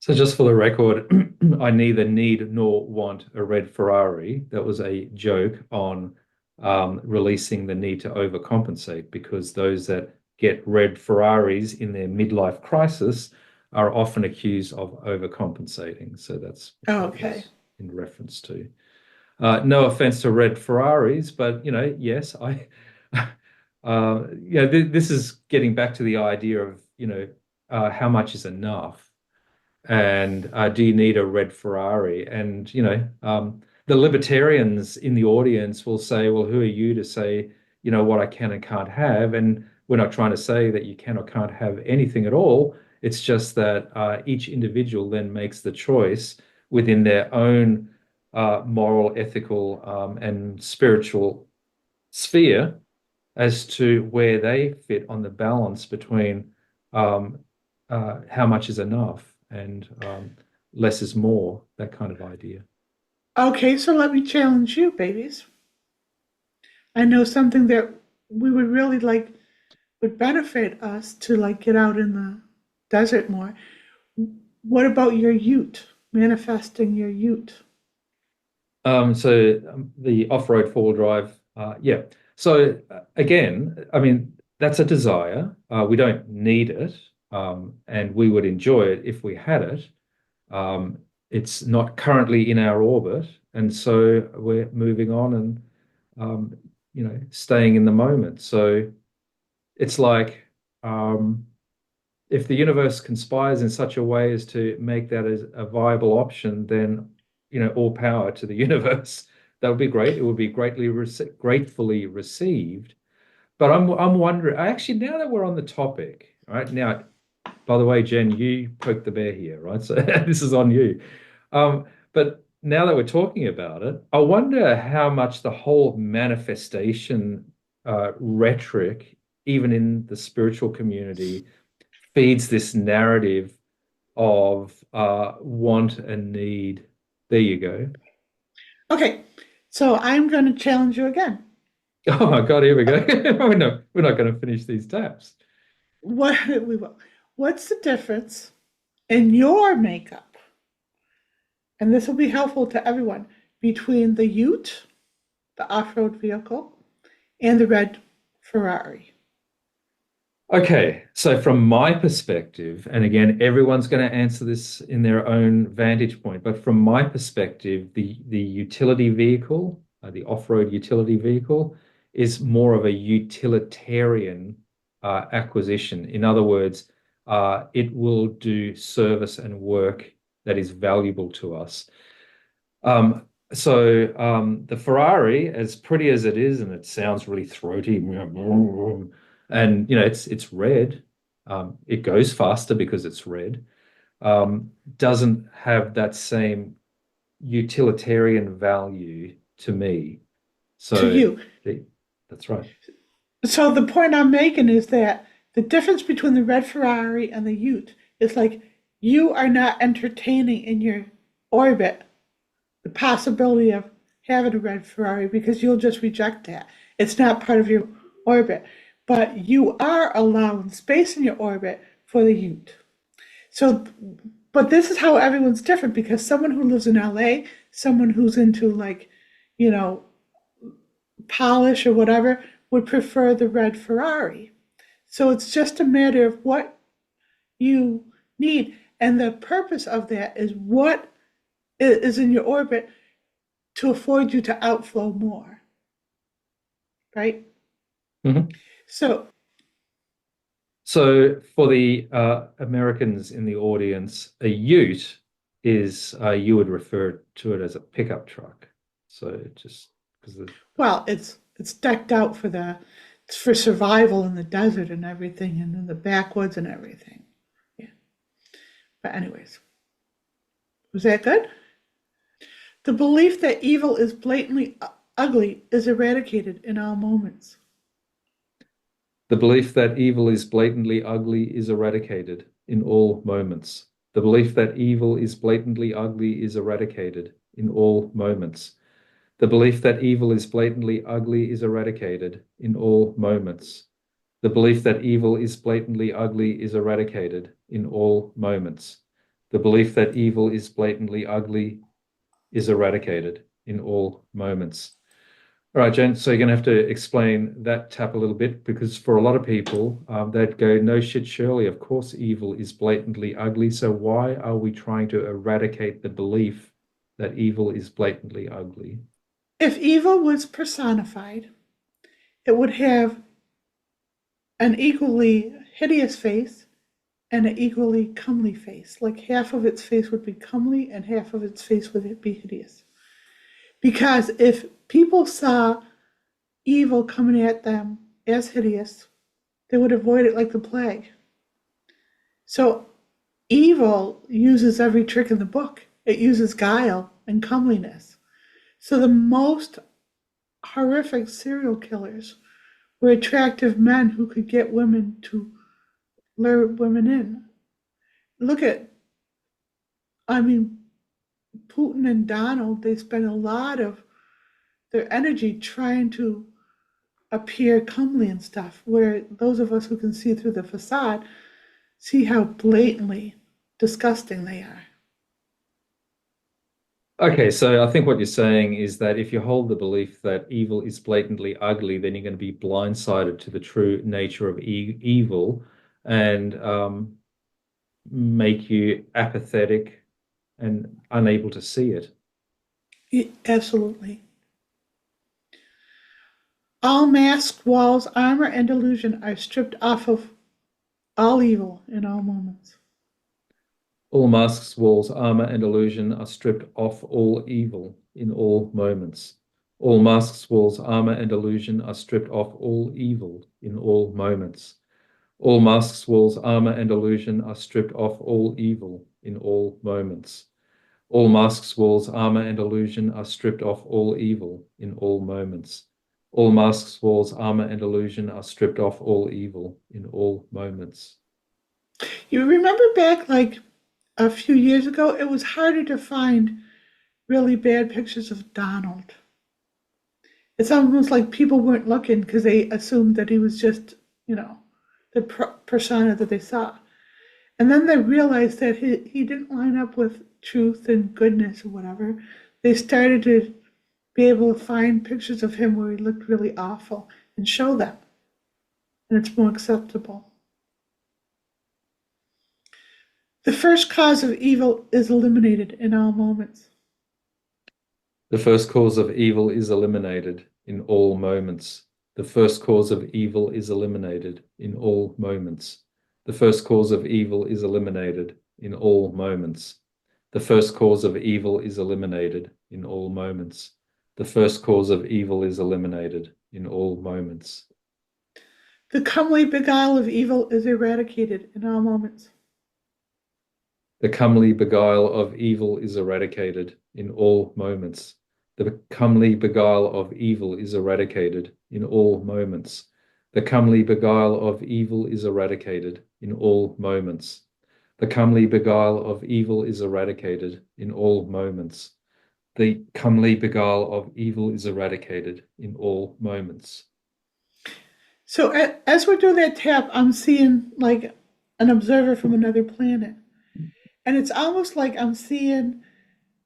So just for the record, I neither need nor want a red Ferrari. That was a joke on releasing the need to overcompensate because those that get red Ferraris in their midlife crisis are often accused of overcompensating. So that's Oh, what that okay. was in reference to. No offense to red Ferraris, but yes, this is getting back to the idea of, how much is enough and do you need a red Ferrari? And the libertarians in the audience will say, "Well, who are you to say, what I can and can't have?" And we're not trying to say that you can or can't have anything at all. It's just that each individual then makes the choice within their own moral, ethical, and spiritual sphere as to where they fit on the balance between um, how much is enough and less is more, that kind of idea. Okay, so let me challenge you, babies. I know something that we would really like would benefit us to like get out in the desert more. What about your ute? Manifesting your ute. The off-road four-wheel drive, yeah. So again, I mean, that's a desire. We don't need it, and we would enjoy it if we had it. Um, it's not currently in our orbit, and so we're moving on and staying in the moment. So it's like if the universe conspires in such a way as to make that as a viable option, then all power to the universe. That would be great. It would be gratefully received. But I'm wondering. Actually, now that we're on the topic, right now, by the way, Jen, you poked the bear here, right? So this is on you. But now that we're talking about it, I wonder how much the whole manifestation rhetoric, even in the spiritual community, feeds this narrative of want and need. There you go. Okay, so I'm going to challenge you again. Oh my God, here we go. We're not going to finish these taps. What we will. What's the difference in your makeup? And this will be helpful to everyone between the ute, the off-road vehicle, and the red Ferrari. Okay, so from my perspective, and again, everyone's going to answer this in their own vantage point, but from my perspective, the utility vehicle, the off-road utility vehicle, is more of a utilitarian acquisition. In other words, it will do service and work that is valuable to us. The Ferrari, as pretty as it is, and it sounds really throaty, and it's red. It goes faster because it's red. Doesn't have that same utilitarian value to me. To So you. that's right. So the point I'm making is that the difference between the red Ferrari and the ute is like you are not entertaining in your orbit the possibility of having a red Ferrari because you'll just reject that. It's not part of your orbit. But you are allowing space in your orbit for the ute. So, but this is how everyone's different because someone who lives in LA, someone who's into like, you know, polish or whatever, would prefer the red Ferrari. So it's just a matter of what you need. And the purpose of that is what is in your orbit to afford you to outflow more. Right? Mhm. So, So for the Americans in the audience, a ute is you would refer to it as a pickup truck. So just because well, it's decked out for it's for survival in the desert and everything and in the backwoods and everything. Yeah. But anyways, was that good? The belief that evil is blatantly ugly is eradicated in all moments. the belief that evil is blatantly ugly is eradicated in all moments. The belief that evil is blatantly ugly is eradicated in all moments. The belief that evil is blatantly ugly is eradicated in all moments. The belief that evil is blatantly ugly is eradicated in all moments. The belief that evil is blatantly ugly is eradicated in all moments. All right, Jen, so you're going to have to explain that tap a little bit because for a lot of people, they'd go, no shit, Shirley, of course evil is blatantly ugly. So why are we trying to eradicate the belief that evil is blatantly ugly? If evil was personified, it would have an equally hideous face and an equally comely face. Like half of its face would be comely and half of its face would be hideous. Because if people saw evil coming at them as hideous, they would avoid it like the plague. So evil uses every trick in the book. It uses guile and comeliness. So the most horrific serial killers were attractive men who could get women to lure women in. Look at, I mean, Putin and Donald, they spend a lot of their energy trying to appear comely and stuff, where those of us who can see through the facade see how blatantly disgusting they are. Okay, so I think what you're saying is that if you hold the belief that evil is blatantly ugly, then you're going to be blindsided to the true nature of evil and make you apathetic and unable to see it. Absolutely. All masks, walls, armor, and illusion are stripped off of all evil in all moments. All masks, walls, armor, and illusion are stripped off all evil in all moments. All masks, walls, armor, and illusion are stripped off all evil in all moments. All masks, walls, armor, and illusion are stripped off all evil in all moments. All masks, walls, armor, and illusion are stripped off all evil in all moments. All masks, walls, armor, and illusion are stripped off all evil in all moments. You remember back like a few years ago, it was harder to find really bad pictures of Donald. It's almost like people weren't looking because they assumed that he was just, the persona that they saw. And then they realized that he didn't line up with truth and goodness or whatever. They started to be able to find pictures of him where he looked really awful and show them. And it's more acceptable. The first cause of evil is eliminated in all moments. The first cause of evil is eliminated in all moments. The first cause of evil is eliminated in all moments. The first cause of evil is eliminated in all moments. The first cause of evil is eliminated in all moments. The first cause of evil is eliminated in all moments. The comely beguile of evil is eradicated in all moments. The comely beguile of evil is eradicated in all moments. The comely beguile of evil is eradicated in all moments. The comely beguile of evil is eradicated in all moments. The comely beguile of evil is eradicated in all moments. The comely beguile of evil is eradicated in all moments. So as we're doing that tap, I'm seeing like an observer from another planet. And it's almost like I'm seeing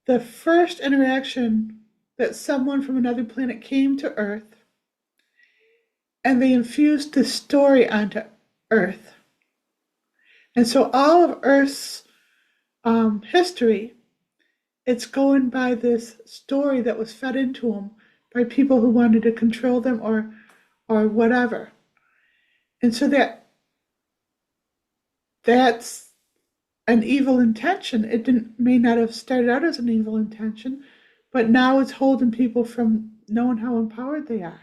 the first interaction that someone from another planet came to Earth and they infused this story onto Earth. And so all of Earth's history, it's going by this story that was fed into them by people who wanted to control them or whatever. And so that's an evil intention. It may not have started out as an evil intention, but now it's holding people from knowing how empowered they are.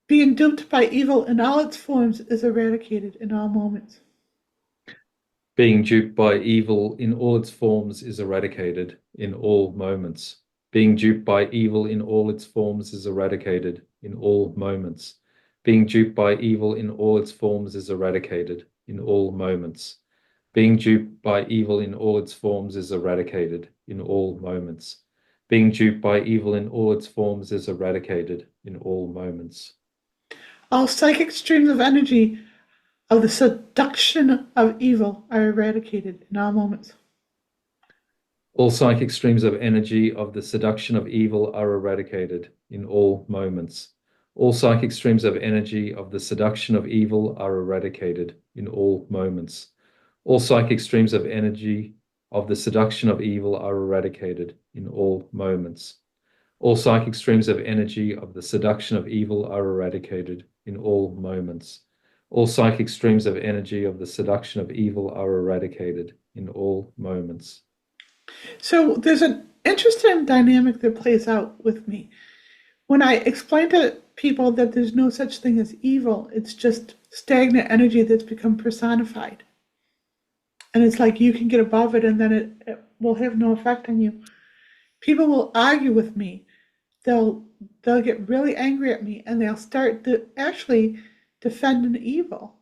Being duped by evil in all its forms is eradicated in all moments. Being duped by evil in all its forms is eradicated in all moments. Being duped by evil in all its forms is eradicated in all moments. Being duped by evil in all its forms is eradicated in all moments. Being duped by evil in all its forms is eradicated in all moments. Being duped by evil in all its forms is eradicated in all moments. All psychic streams of energy of the seduction of evil are eradicated in all moments. All psychic streams of energy of the seduction of evil are eradicated in all moments. All psychic streams of energy of the seduction of evil are eradicated in all moments. All psychic streams of energy of the seduction of evil are eradicated in all moments. All psychic streams of energy of the seduction of evil are eradicated in all moments. All psychic streams of energy of the seduction of evil are eradicated in all moments. So there's an interesting dynamic that plays out with me. When I explain to people that there's no such thing as evil, it's just stagnant energy that's become personified. And it's like you can get above it and then it will have no effect on you. People will argue with me. They'll get really angry at me and they'll start to actually defend an evil.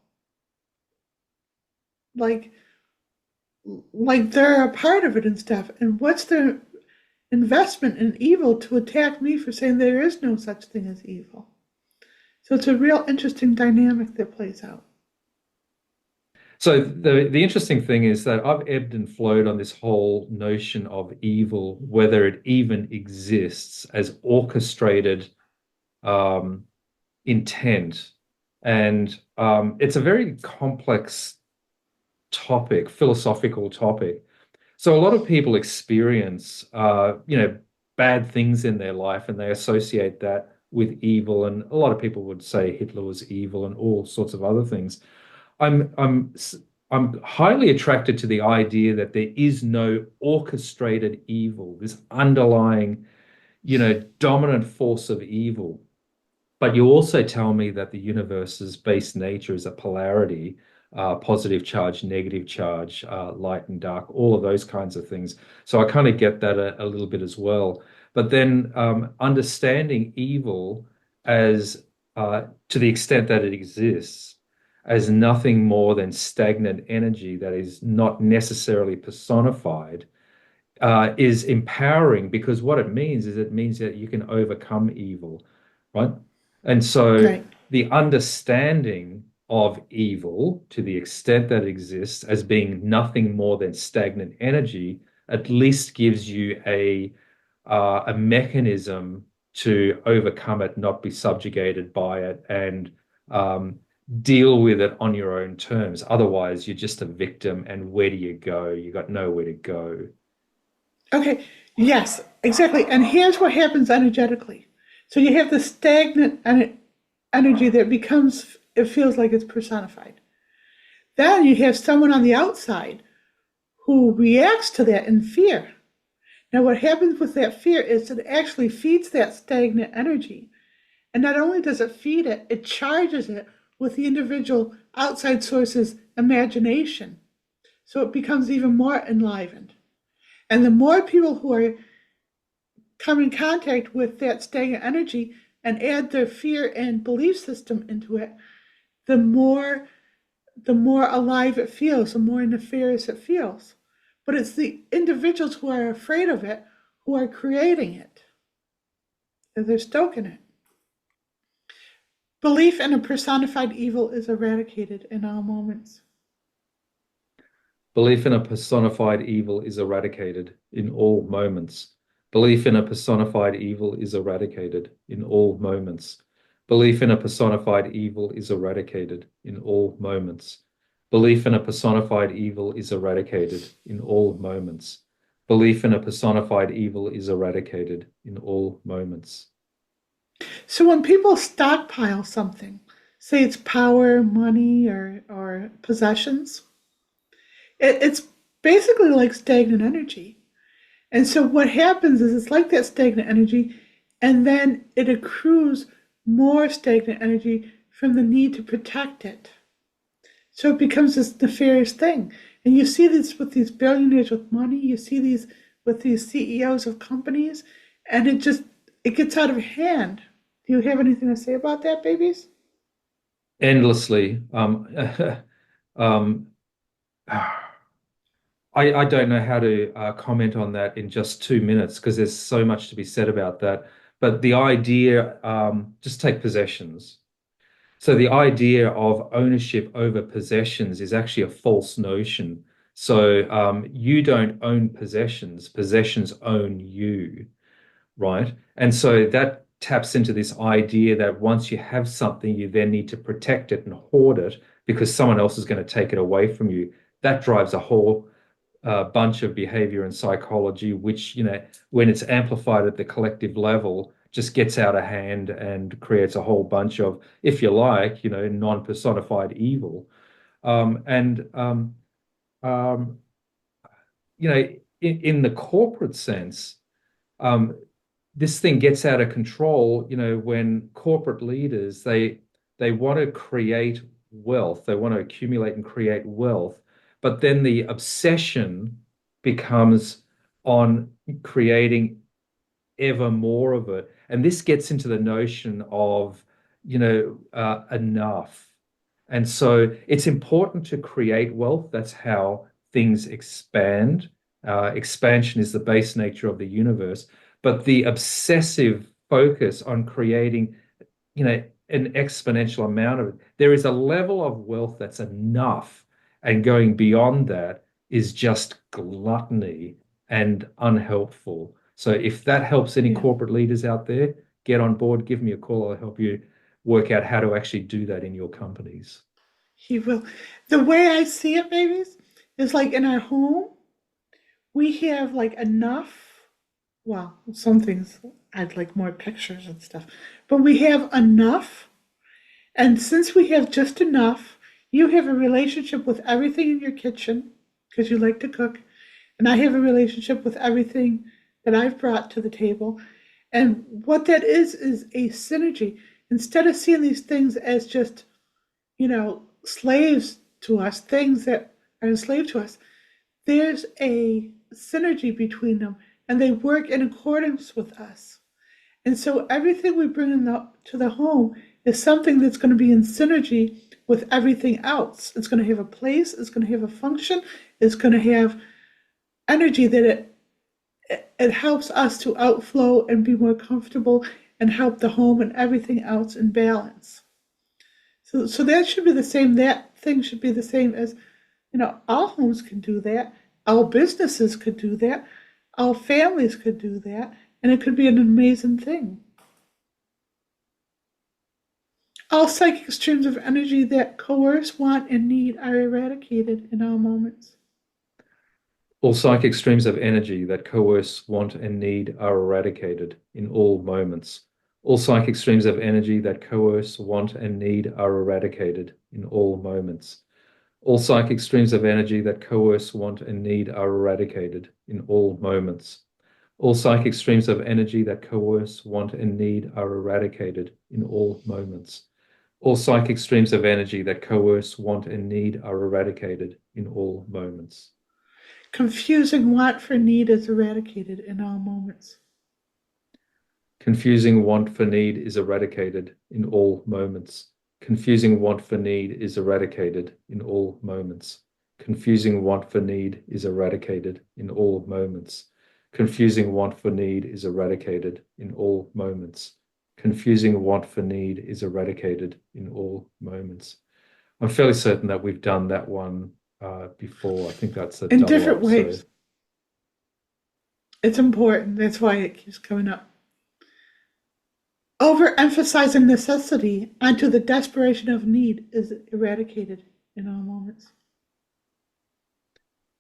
Like like they're a part of it and stuff. And what's their investment in evil to attack me for saying there is no such thing as evil? So it's a real interesting dynamic that plays out. So the interesting thing is that I've ebbed and flowed on this whole notion of evil, whether it even exists as orchestrated um, intent. And it's a very complex topic, philosophical topic. So a lot of people experience, bad things in their life, and they associate that with evil. And a lot of people would say Hitler was evil and all sorts of other things. I'm I'm I'm highly attracted to the idea that there is no orchestrated evil, this underlying, dominant force of evil. But you also tell me that the universe's base nature is a polarity, positive charge, negative charge, light and dark, all of those kinds of things. So I kind of get that a little bit as well. But then understanding evil as, to the extent that it exists, as nothing more than stagnant energy that is not necessarily personified, is empowering, because what it means is it means that you can overcome evil, right? And so Right. the understanding of evil, to the extent that it exists as being nothing more than stagnant energy, at least gives you a mechanism to overcome it, not be subjugated by it, and um, deal with it on your own terms. Otherwise, you're just a victim, and where do you go? You got nowhere to go. Okay. Yes, exactly. And here's what happens energetically. So you have the stagnant energy that becomes, it feels like it's personified. Then you have someone on the outside who reacts to that in fear. Now, what happens with that fear is it actually feeds that stagnant energy. And not only does it feed it, it charges it with the individual outside source's imagination. So it becomes even more enlivened. And the more people who are come in contact with that stagnant energy and add their fear and belief system into it, the more alive it feels, the more nefarious it feels. But it's the individuals who are afraid of it who are creating it. They're stoking it. Belief in a personified evil is eradicated in all moments. Belief in a personified evil is eradicated in all moments. Belief in a personified evil is eradicated in all moments. Belief in a personified evil is eradicated in all moments. Belief in a personified evil is eradicated in all moments. Belief in a personified evil is eradicated in all moments. So when people stockpile something, say it's power, money, or possessions, it's basically like stagnant energy. And so what happens is it's like that stagnant energy, and then it accrues more stagnant energy from the need to protect it. So it becomes this nefarious thing. And you see this with these billionaires with money, you see these with these CEOs of companies, and it gets out of hand. Do you have anything to say about that, babies? Endlessly. Um, I don't know how to comment on that in just 2 minutes, because there's so much to be said about that. But the idea, just take possessions. So the idea of ownership over possessions is actually a false notion. So you don't own possessions, possessions own you, right? And so that taps into this idea that once you have something, you then need to protect it and hoard it because someone else is going to take it away from you. That drives a whole bunch of behavior and psychology, which, when it's amplified at the collective level, just gets out of hand and creates a whole bunch of, if you like, non-personified evil. And um, in the corporate sense, um, this thing gets out of control, when corporate leaders, they want to create wealth, they want to accumulate and create wealth, but then the obsession becomes on creating ever more of it. And this gets into the notion of, enough. And so it's important to create wealth. That's how things expand. Expansion is the base nature of the universe, but the obsessive focus on creating, an exponential amount of it. There is a level of wealth that's enough, and going beyond that is just gluttony and unhelpful. So if that helps any corporate leaders out there, get on board, give me a call. I'll help you work out how to actually do that in your companies. He will. The way I see it, babies, is like in our home, we have like enough. Well, some things I'd like more pictures and stuff, but we have enough. And since we have just enough, you have a relationship with everything in your kitchen because you like to cook, and I have a relationship with everything that I've brought to the table. And what that is a synergy. Instead of seeing these things as just, slaves to us, things that are enslaved to us, there's a synergy between them, and they work in accordance with us. And so everything we bring to the home is something that's going to be in synergy with everything else. It's going to have a place, it's going to have a function, it's going to have energy that it helps us to outflow and be more comfortable and help the home and everything else in balance. So that should be the same. That thing should be the same as, all homes can do that. All businesses could do that. All families could do that. And it could be an amazing thing. All psychic streams of energy that coerce, want, and need are eradicated in all moments. All psychic streams of energy that coerce, want, and need are eradicated in all moments. All psychic streams of energy that coerce, want, and need are eradicated in all moments. All psychic streams of energy that coerce, want, and need are eradicated in all moments. All psychic streams of energy that coerce, want, and need are eradicated in all moments. All psychic streams of energy that coerce, want, and need are eradicated in all moments. Confusing want for need is eradicated in all moments. Confusing want for need is eradicated in all moments. Confusing want for need is eradicated in all moments. Confusing want for need is eradicated in all moments. Confusing want for need is eradicated in all moments. Confusing want for need is eradicated in all moments. I'm fairly certain that we've done that one before. I think that's a in double different up, ways. So. It's important. That's why it keeps coming up. Overemphasizing necessity onto the desperation of need is eradicated in all moments.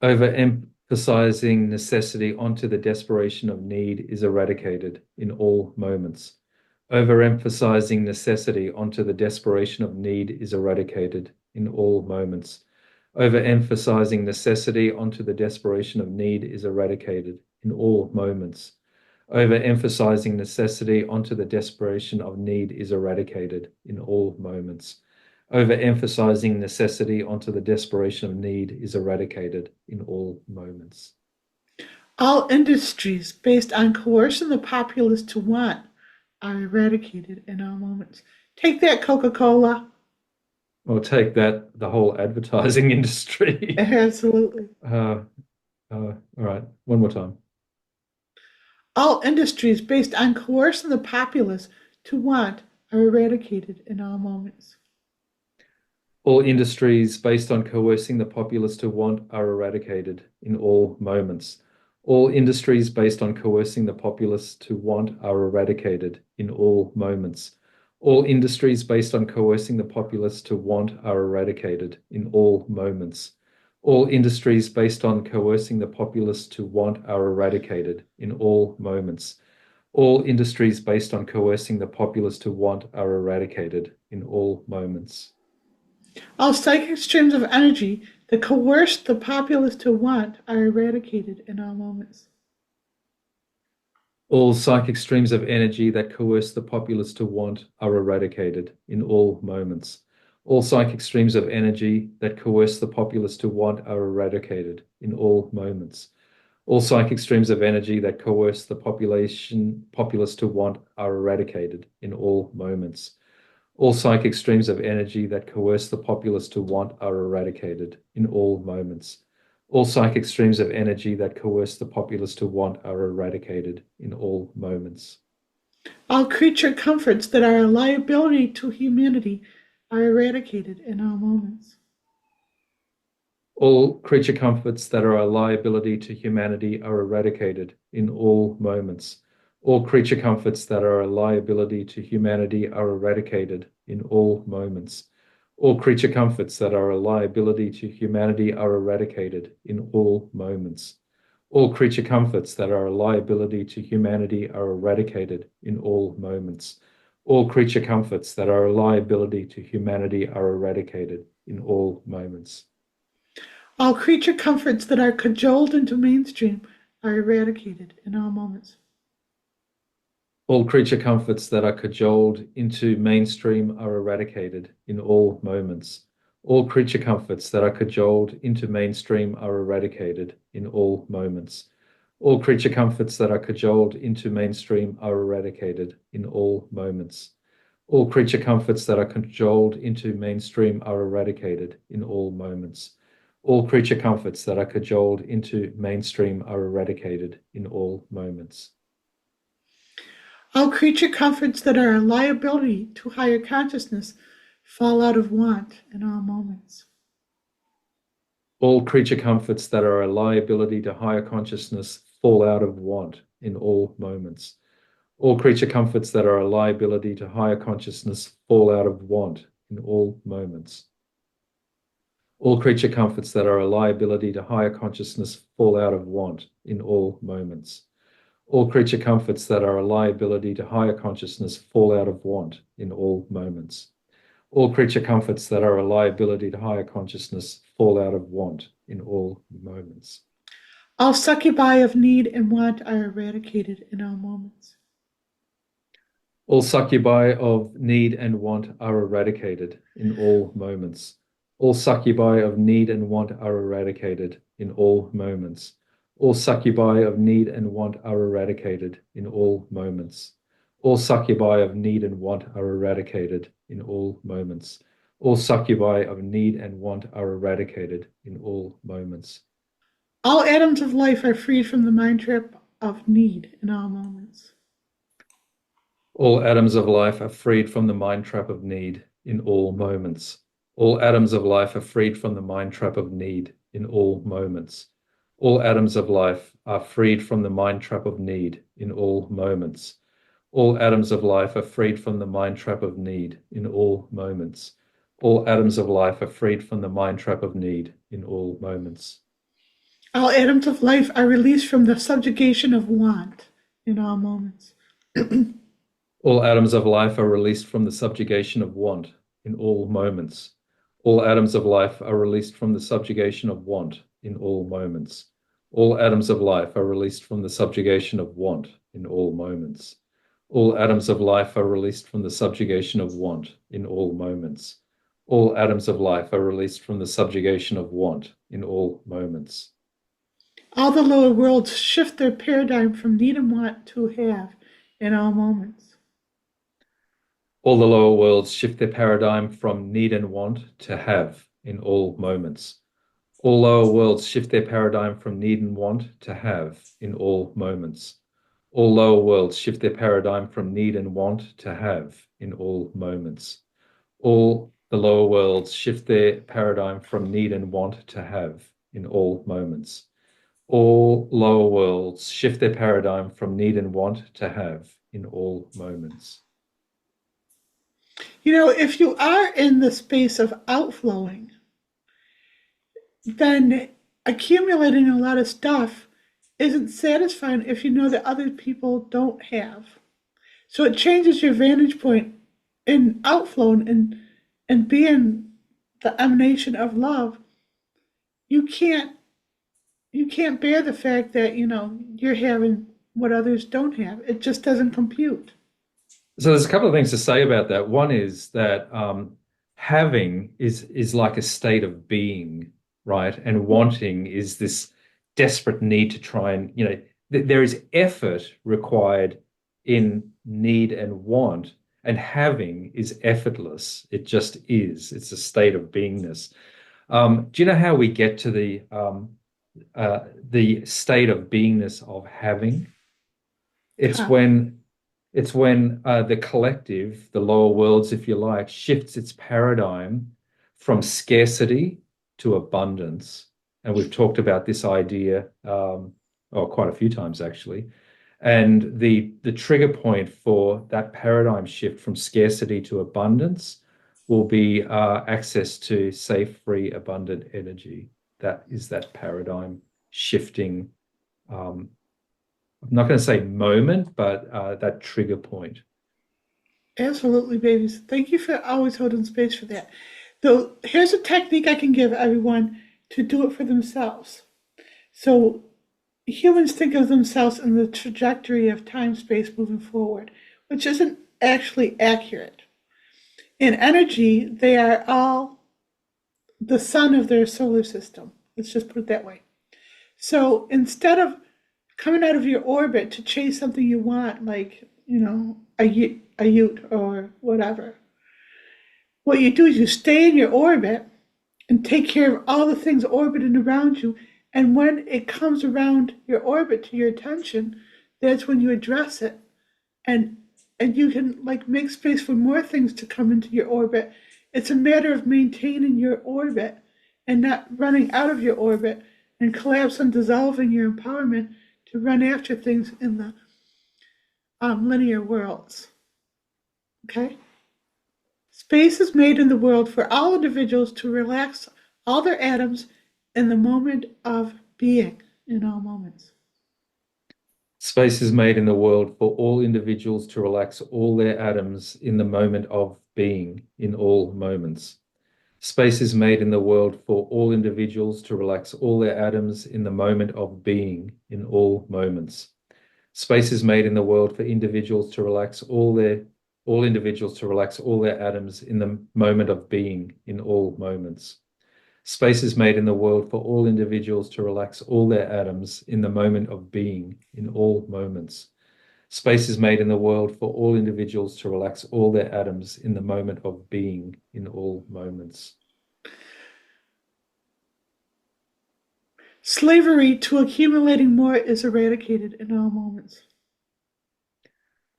Overemphasizing necessity onto the desperation of need is eradicated in all moments. Overemphasizing necessity onto the desperation of need is eradicated in all moments. Overemphasizing necessity onto the desperation of need is eradicated in all moments. Overemphasizing necessity onto the desperation of need is eradicated in all moments. Overemphasizing necessity onto the desperation of need is eradicated in all moments. All industries based on coercing the populace to want are eradicated in all moments. Take that, Coca-Cola. Or take that, the whole advertising industry. Absolutely. All right, one more time. All industries based on coercing the populace to want are eradicated in all moments. All industries based on coercing the populace to want are eradicated in all moments. All industries based on coercing the populace to want are eradicated in all moments. All industries based on coercing the populace to want are eradicated in all moments. All industries based on coercing the populace to want are eradicated in all moments. All industries based on coercing the populace to want are eradicated in all moments. All psychic streams of energy that coerce the populace to want are eradicated in all moments. All psychic streams of energy that coerce the populace to want are eradicated in all moments. All psychic streams of energy that coerce the populace to want are eradicated in all moments. All psychic streams of energy that coerce the populace to want are eradicated in all moments. All psychic streams of energy that coerce the populace to want are eradicated in all moments. All psychic streams of energy that coerce the populace to want are eradicated in all moments. All creature comforts that are a liability to humanity are eradicated in all moments. All creature comforts that are a liability to humanity are eradicated in all moments. All creature comforts that are a liability to humanity are eradicated in all moments. All creature comforts that are a liability to humanity are eradicated in all moments. All creature comforts that are a liability to humanity are eradicated in all moments. All creature comforts that are a liability to humanity are eradicated in all moments. All creature comforts that are cajoled into mainstream are eradicated in all moments. All creature comforts that are cajoled into mainstream are eradicated in all moments. All creature comforts that are cajoled into mainstream are eradicated in all moments. All creature comforts that are cajoled into mainstream are eradicated in all moments. All creature comforts that are cajoled into mainstream are eradicated in all moments. All creature comforts that are cajoled into mainstream are eradicated in all moments. All creature comforts that are a liability to higher consciousness fall out of want in all moments. All creature comforts that are a liability to higher consciousness fall out of want in all moments. All creature comforts that are a liability to higher consciousness fall out of want in all moments. All creature comforts that are a liability to higher consciousness fall out of want in all moments. All creature comforts that are a liability to higher consciousness fall out of want in all moments. All creature comforts that are a liability to higher consciousness fall out of want in all moments. All succubi of need and want are eradicated in all moments. All succubi of need and want are eradicated in all moments. All succubi of need and want are eradicated in all moments. All succubi of need and want are eradicated in all moments. All succubi of need and want are eradicated in all moments. All succubi of need and want are eradicated in all moments. All atoms of life are freed from the mind trap of need in all moments. All atoms of life are freed from the mind trap of need in all moments. All atoms of life are freed from the mind trap of need in all moments. All atoms of life are freed from the mind trap of need in all moments. All atoms of life are freed from the mind trap of need in all moments. All atoms of life are freed from the mind trap of need in all moments. All atoms of life are released from the subjugation of want in all moments. All atoms of life are released from the subjugation of want in all moments. All atoms of life are released from the subjugation of want in all moments. All atoms of life are released from the subjugation of want in all moments. All atoms of life are released from the subjugation of want in all moments. All atoms of life are released from the subjugation of want in all moments. All the lower worlds shift their paradigm from need and want to have in all moments. All the lower worlds shift their paradigm from need and want to have in all moments. All lower worlds shift their paradigm from need and want to have in all moments. All lower worlds shift their paradigm from need and want to have in all moments. All the lower worlds shift their paradigm from need and want to have in all moments. All lower worlds shift their paradigm from need and want to have in all moments. You know, if you are in the space of outflowing, then accumulating a lot of stuff isn't satisfying if you know that other people don't have. So it changes your vantage point in outflowing and being the emanation of love. You can't bear the fact that, you know, you're having what others don't have. It just doesn't compute. So there's a couple of things to say about that. One is that having is like a state of being, right? And wanting is this desperate need to try and, you know, there is effort required in need and want, and having is effortless. It just is. It's a state of beingness. Do you know how we get to the the state of beingness of having. It's Ah, when the collective, the lower worlds, if you like, shifts its paradigm from scarcity to abundance. And we've talked about this idea quite a few times actually. And the trigger point for that paradigm shift from scarcity to abundance will be access to safe, free, abundant energy. That is that paradigm shifting. I'm not going to say moment, but that trigger point. absolutely, babies. Thank you for always holding space for that. Though, here's a technique I can give everyone to do it for themselves. So, humans think of themselves in the trajectory of time space moving forward, which isn't actually accurate. In energy, they are all the sun of their solar system. Let's just put it that way. So instead of coming out of your orbit to chase something you want, like, a ute or whatever, what you do is you stay in your orbit and take care of all the things orbiting around you. And when it comes around your orbit to your attention, that's when you address it. And you can like make space for more things to come into your orbit. It's a matter of maintaining your orbit and not running out of your orbit and collapse and dissolving your empowerment to run after things in the linear worlds. Okay? Space is made in the world for all individuals to relax all their atoms in the moment of being in all moments. Space is made in the world for all individuals to relax all their atoms in the moment of being in all moments. Space is made in the world for all individuals to relax all their atoms in the moment of being in all moments. Space is made in the world for individuals to relax all individuals to relax all their atoms in the moment of being in all moments. Space is made in the world for all individuals to relax all their atoms in the moment of being in all moments. Space is made in the world for all individuals to relax all their atoms in the moment of being in all moments. Slavery to accumulating more is eradicated in all moments.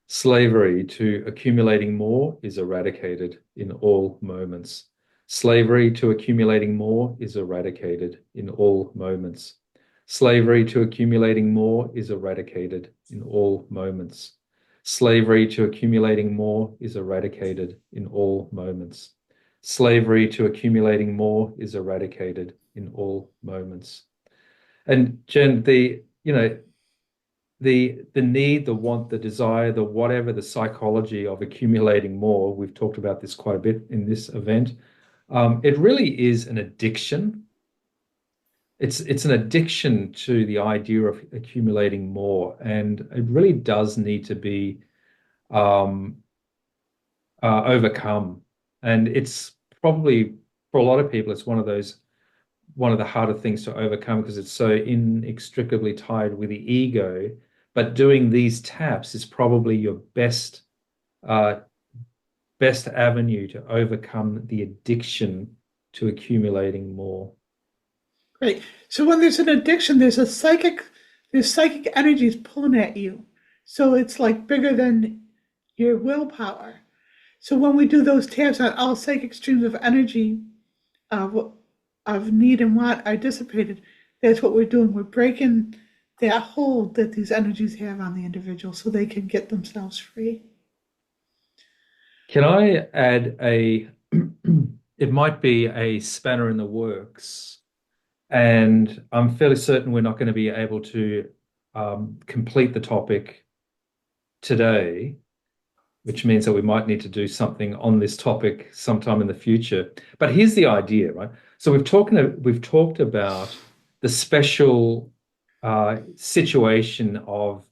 Slavery to accumulating more is eradicated in all moments. Slavery to accumulating more is eradicated in all moments. Slavery to accumulating more is eradicated in all moments. Slavery to accumulating more is eradicated in all moments. Slavery to accumulating more is eradicated in all moments. And Jen, the need, the want, the desire, the whatever, the psychology of accumulating more, we've talked about this quite a bit in this event. It really is an addiction. It's an addiction to the idea of accumulating more, and it really does need to be um, overcome. And it's probably for a lot of people, it's one of the harder things to overcome because it's so inextricably tied with the ego. But doing these taps is probably your uh, best avenue to overcome the addiction to accumulating more. Right. So when there's an addiction, there's psychic energies pulling at you. So it's like bigger than your willpower. So when we do those taps on all psychic streams of energy of, of need and want are dissipated, that's what we're doing. We're breaking that hold that these energies have on the individual so they can get themselves free. Can I add it might be a spanner in the works, and I'm fairly certain we're not going to be able to complete the topic today, which means that we might need to do something on this topic sometime in the future. But here's the idea, right? So we've talked about the special situation of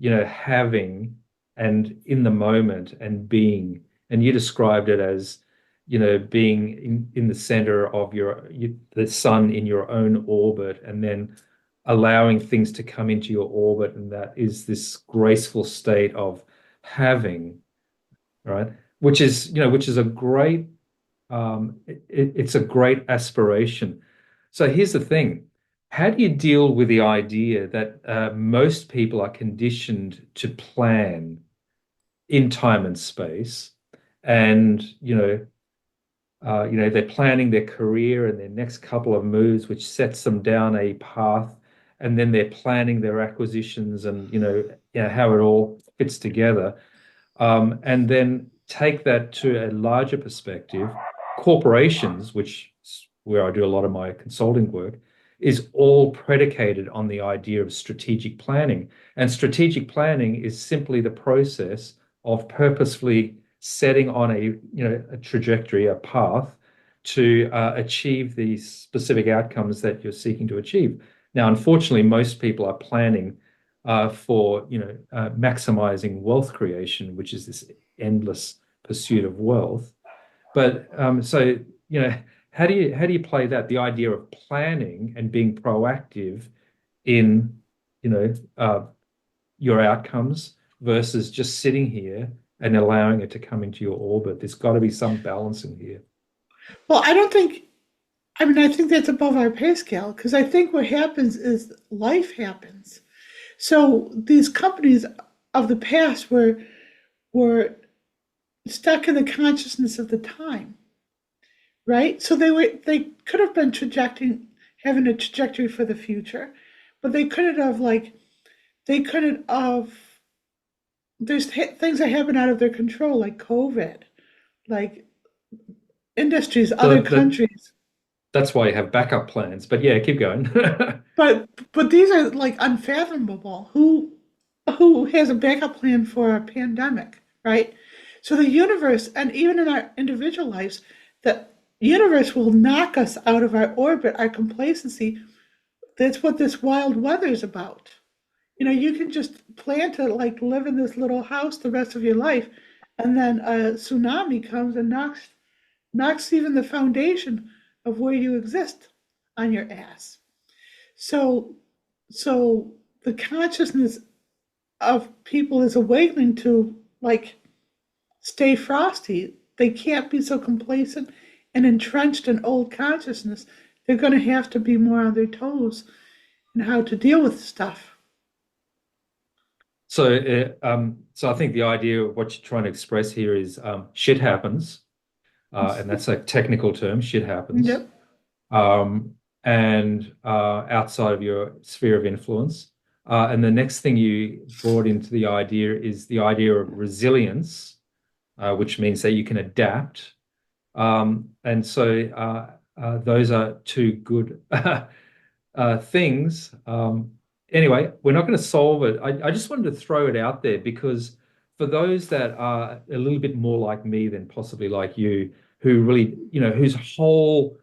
having and in the moment and being, and you described it as being in the center of the sun in your own orbit, and then allowing things to come into your orbit, and that is this graceful state of having, right? Which is a great it's a great aspiration. So here's the thing. how do you deal with the idea that most people are conditioned to plan in time and space, and they're planning their career and their next couple of moves, which sets them down a path, and then they're planning their acquisitions and how it all fits together, and then take that to a larger perspective. Corporations, which is where I do a lot of my consulting work, is all predicated on the idea of strategic planning. And strategic planning is simply the process of purposefully setting on a trajectory, a path to achieve these specific outcomes that you're seeking to achieve. Now, unfortunately, most people are planning for maximizing wealth creation, which is this endless pursuit of wealth. But so how do you play that? The idea of planning and being proactive in you know uh, your outcomes versus just sitting here and allowing it to come into your orbit. There's got to be some balancing here. Well, I don't think, I mean, I think that's above our pay scale because I think what happens is life happens. So these companies of the past were stuck in the consciousness of the time, right? So they could have been having a trajectory for the future, but they couldn't have they couldn't have. There's things that happen out of their control, like COVID, like industries, other So countries. that's why you have backup plans. But yeah, keep going. But these are like unfathomable. Who has a backup plan for a pandemic, right? So the universe, and even in our individual lives, the universe will knock us out of our orbit, our complacency. That's what this wild weather is about. You can just plan to like live in this little house the rest of your life, and then a tsunami comes and knocks even the foundation of where you exist on your ass. So so the consciousness of people is awakening to like stay frosty. They can't be so complacent and entrenched in old consciousness. They're going to have to be more on their toes in how to deal with stuff. So I think the idea of what you're trying to express here is shit happens, and that's a technical term. Shit happens, Yep. and outside of your sphere of influence. And the next thing you brought into the idea is the idea of resilience, which means that you can adapt. And so those are two good things. Anyway, we're not going to solve it. I just wanted to throw it out there because for those that are a little bit more like me than possibly like you, who really, whose whole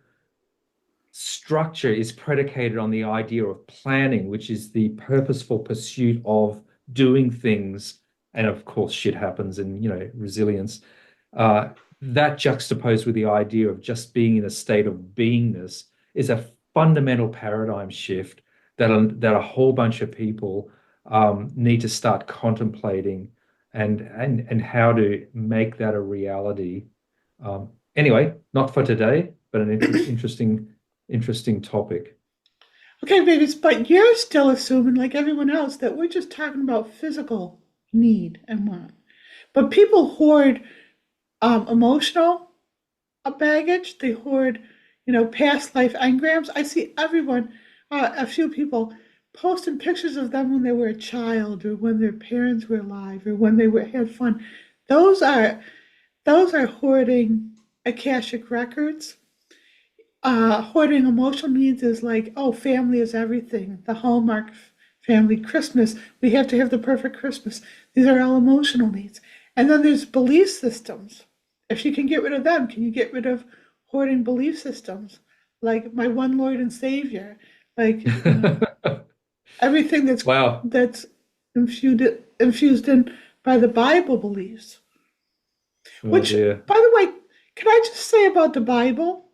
structure is predicated on the idea of planning, which is the purposeful pursuit of doing things. And of course, shit happens and, resilience. Uh, that juxtaposed with the idea of just being in a state of beingness is a fundamental paradigm shift that a whole bunch of people need to start contemplating and how to make that a reality. Anyway, not for today, but an interesting topic. Okay, babies, but you're still assuming, like everyone else, that we're just talking about physical need and want. But people hoard emotional baggage. They hoard, past life engrams. I see everyone, a few people, posting pictures of them when they were a child, or when their parents were alive, or when had fun. Those are hoarding akashic records. Hoarding emotional needs is like, oh, family is everything. The Hallmark family, Christmas, we have to have the perfect Christmas. These are all emotional needs. And then there's belief systems. If you can get rid of them, can you get rid of hoarding belief systems? Like my one Lord and Savior, like everything Wow. that's infused in by the Bible beliefs. Oh Which, dear. by the way, can I just say about the Bible?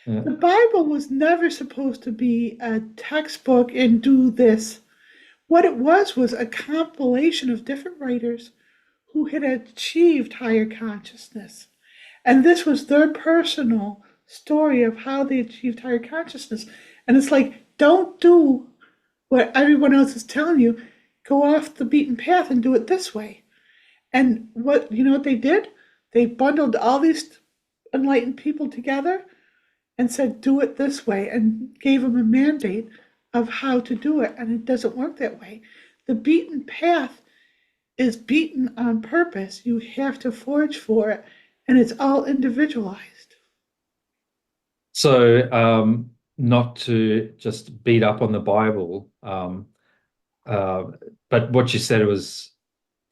Yeah. The Bible was never supposed to be a textbook and do this. What it was a compilation of different writers who had achieved higher consciousness. And this was their personal story of how they achieved higher consciousness. And it's like, don't do what everyone else is telling you. Go off the beaten path and do it this way. And what you know what they did? They bundled all these enlightened people together and said, do it this way, and gave them a mandate of how to do it. And it doesn't work that way. The beaten path is beaten on purpose. You have to forge for it, and it's all individualized. So, not to just beat up on the Bible, but what you said was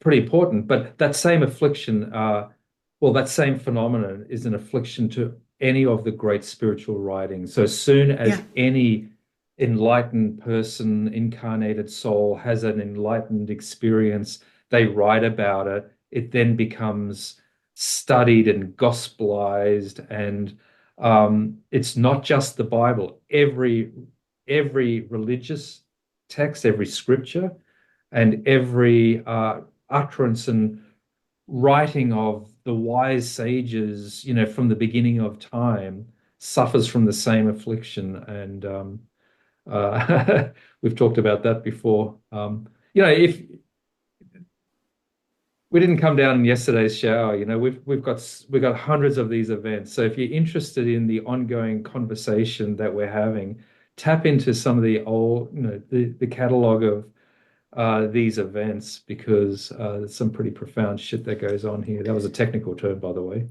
pretty important. But that same affliction, well, that same phenomenon is an affliction to any of the great spiritual writings. So as soon as any enlightened person, incarnated soul has an enlightened experience, they write about it. It then becomes studied and gospelized, and it's not just the Bible. Every religious text, every scripture, and every utterance and writing of the wise sages, from the beginning of time, suffers from the same affliction. And we've talked about that before. If we didn't come down in yesterday's shower, we've got hundreds of these events. So if you're interested in the ongoing conversation that we're having, tap into some of the old, the catalog of these events, because there's some pretty profound shit that goes on here. That was a technical term, by the way.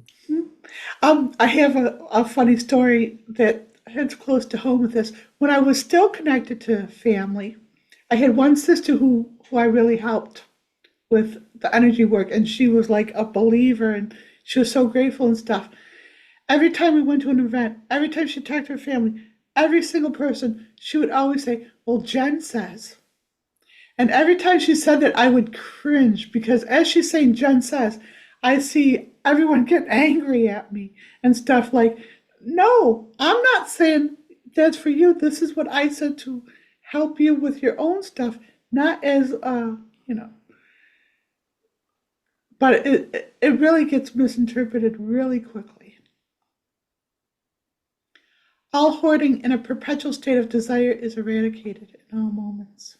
I have a funny story that hits close to home with this. When I was still connected to family, I had one sister who I really helped with the energy work, and she was like a believer, and she was so grateful and stuff. Every time we went to an event, every time she talked to her family, every single person, she would always say, well, Jen says. And every time she said that, I would cringe, because as she's saying Jen says, I see everyone get angry at me and stuff like, no, I'm not saying that's for you. This is what I said to help you with your own stuff, not as, But it really gets misinterpreted really quickly. All hoarding in a perpetual state of desire is eradicated in all moments.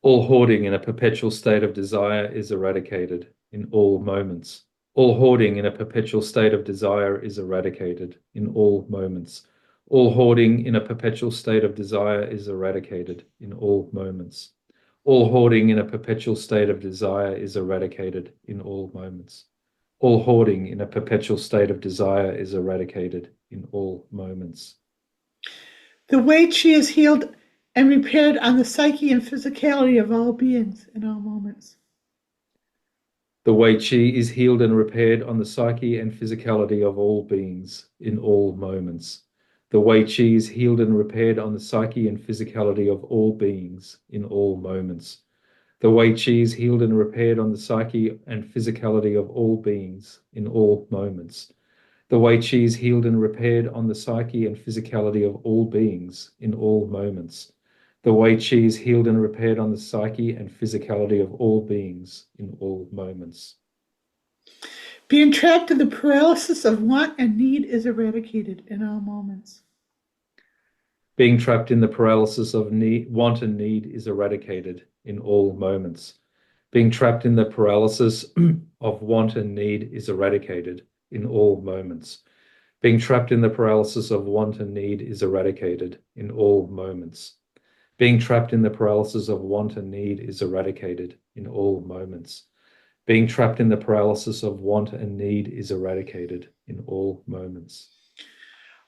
All hoarding in a perpetual state of desire is eradicated in all moments. All hoarding in a perpetual state of desire is eradicated in all moments. All hoarding in a perpetual state of desire is eradicated in all moments. All hoarding in a perpetual state of desire is eradicated in all moments. All hoarding in a perpetual state of desire is eradicated in all moments. The way chi is healed and repaired on the psyche and physicality of all beings in all moments. The way chi is healed and repaired on the psyche and physicality of all beings in all moments. The way chi is healed and repaired on the psyche and physicality of all beings in all moments. The way chi is healed and repaired on the psyche and physicality of all beings in all moments. The way chi is healed and repaired on the psyche and physicality of all beings in all moments. The way chi is healed and repaired on the psyche and physicality of all beings in all moments. Being trapped in the paralysis of want and need is eradicated in all moments. Being trapped in the paralysis of want and need is eradicated in all moments. Being trapped in the paralysis of want and need is eradicated in all moments. Being trapped in the paralysis of want and need is eradicated in all moments. Being trapped in the paralysis of want and need is eradicated in all moments. Being trapped in the paralysis of want and need is eradicated in all moments.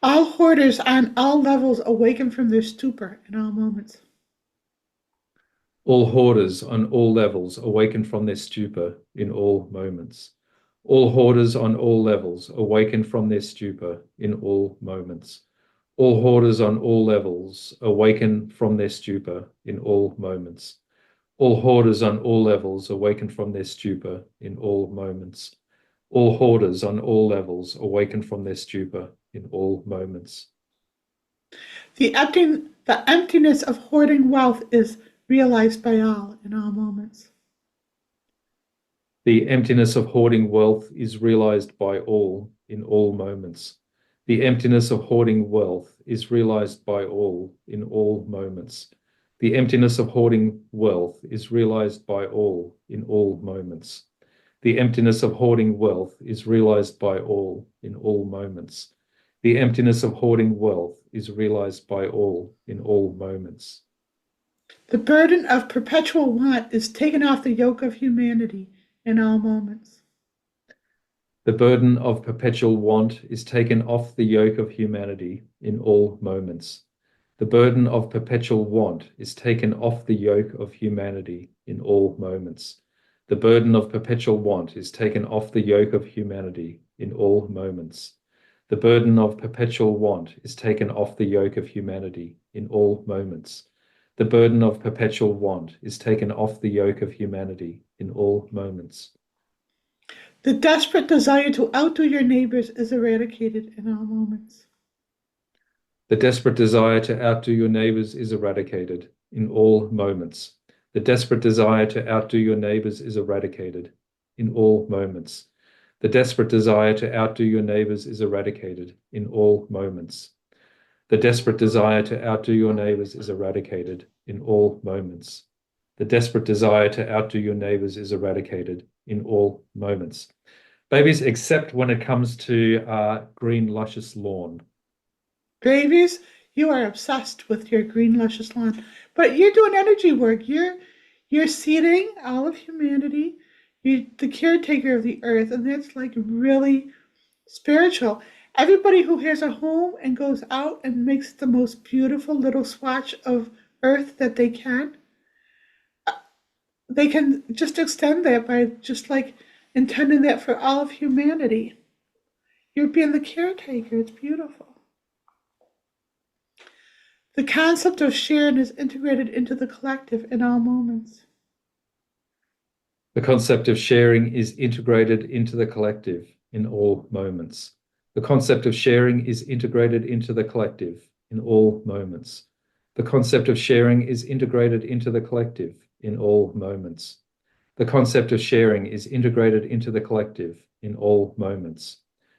All hoarders on all levels awaken from their stupor in all moments. All hoarders on all levels awaken from their stupor in all moments. All hoarders on all levels awaken from their stupor in all moments. All hoarders on all levels awaken from their stupor in all moments. All hoarders on all levels awaken from their stupor in all moments. All hoarders on all levels awaken from their stupor in all moments. The emptiness of hoarding wealth is realized by all in all moments. The emptiness of hoarding wealth is realized by all in all moments. The emptiness of hoarding wealth is realized by all in all moments. The emptiness of hoarding wealth is realized by all in all moments. The emptiness of hoarding wealth is realized by all in all moments. The emptiness of hoarding wealth is realized by all in all moments. The burden of perpetual want is taken off the yoke of humanity in all moments. The burden of perpetual want is taken off the yoke of humanity in all moments. The burden of perpetual want is taken off the yoke of humanity in all moments. The burden of perpetual want is taken off the yoke of humanity in all moments. The burden of perpetual want is taken off the yoke of humanity in all moments. The burden of perpetual want is taken off the yoke of humanity in all moments. The desperate desire to outdo your neighbors is eradicated in all moments. The desperate desire to outdo your neighbors is eradicated in all moments. The desperate desire to outdo your neighbors is eradicated in all moments. The desperate desire to outdo your neighbors is eradicated in all moments. The desperate desire to outdo your neighbors is eradicated in all moments. The desperate desire to outdo your neighbors is eradicated in all moments. Babies, except when it comes to green, luscious lawn. Babies, you are obsessed with your green, luscious lawn, but you're doing energy work. You're seeding all of humanity. You're the caretaker of the earth, and that's like really spiritual. Everybody who has a home and goes out and makes the most beautiful little swatch of earth that they can just extend that by just like intending that for all of humanity. You're being the caretaker. It's beautiful. The concept of sharing is integrated into the collective in all moments. The concept of sharing is integrated into the collective in all moments. The concept of sharing is integrated into the collective in all moments. The concept of sharing is integrated into the collective in all moments. The concept of sharing is integrated into the collective in all moments.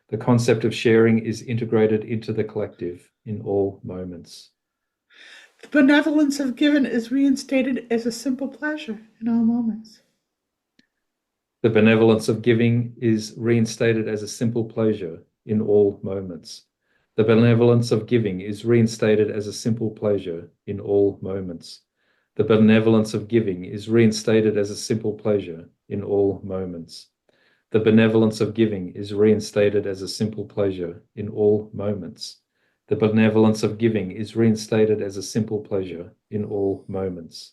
The concept of sharing is integrated into the collective in all moments. The benevolence of giving is reinstated as a simple pleasure in all moments. The benevolence of giving is reinstated as a simple pleasure in all moments. The benevolence of giving is reinstated as a simple pleasure in all moments. The benevolence of giving is reinstated as a simple pleasure in all moments. The benevolence of giving is reinstated as a simple pleasure in all moments. The benevolence of giving is reinstated as a simple pleasure in all moments.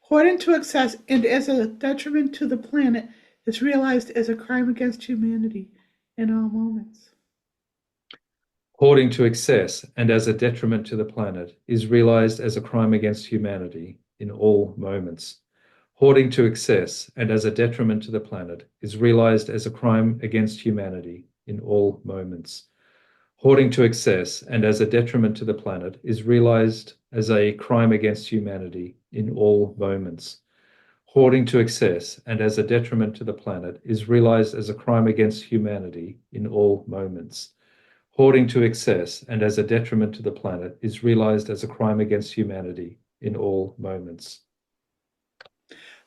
Hoarding to excess and as a detriment to the planet is realized as a crime against humanity in all moments. Hoarding to excess and as a detriment to the planet is realized as a crime against humanity in all moments. Hoarding to excess and as a detriment to the planet is realized as a crime against humanity in all moments. Hoarding to excess and as a detriment to the planet is realized as a crime against humanity in all moments. Hoarding to excess and as a detriment to the planet is realized as a crime against humanity in all moments. Hoarding to excess and as a detriment to the planet is realized as a crime against humanity in all moments.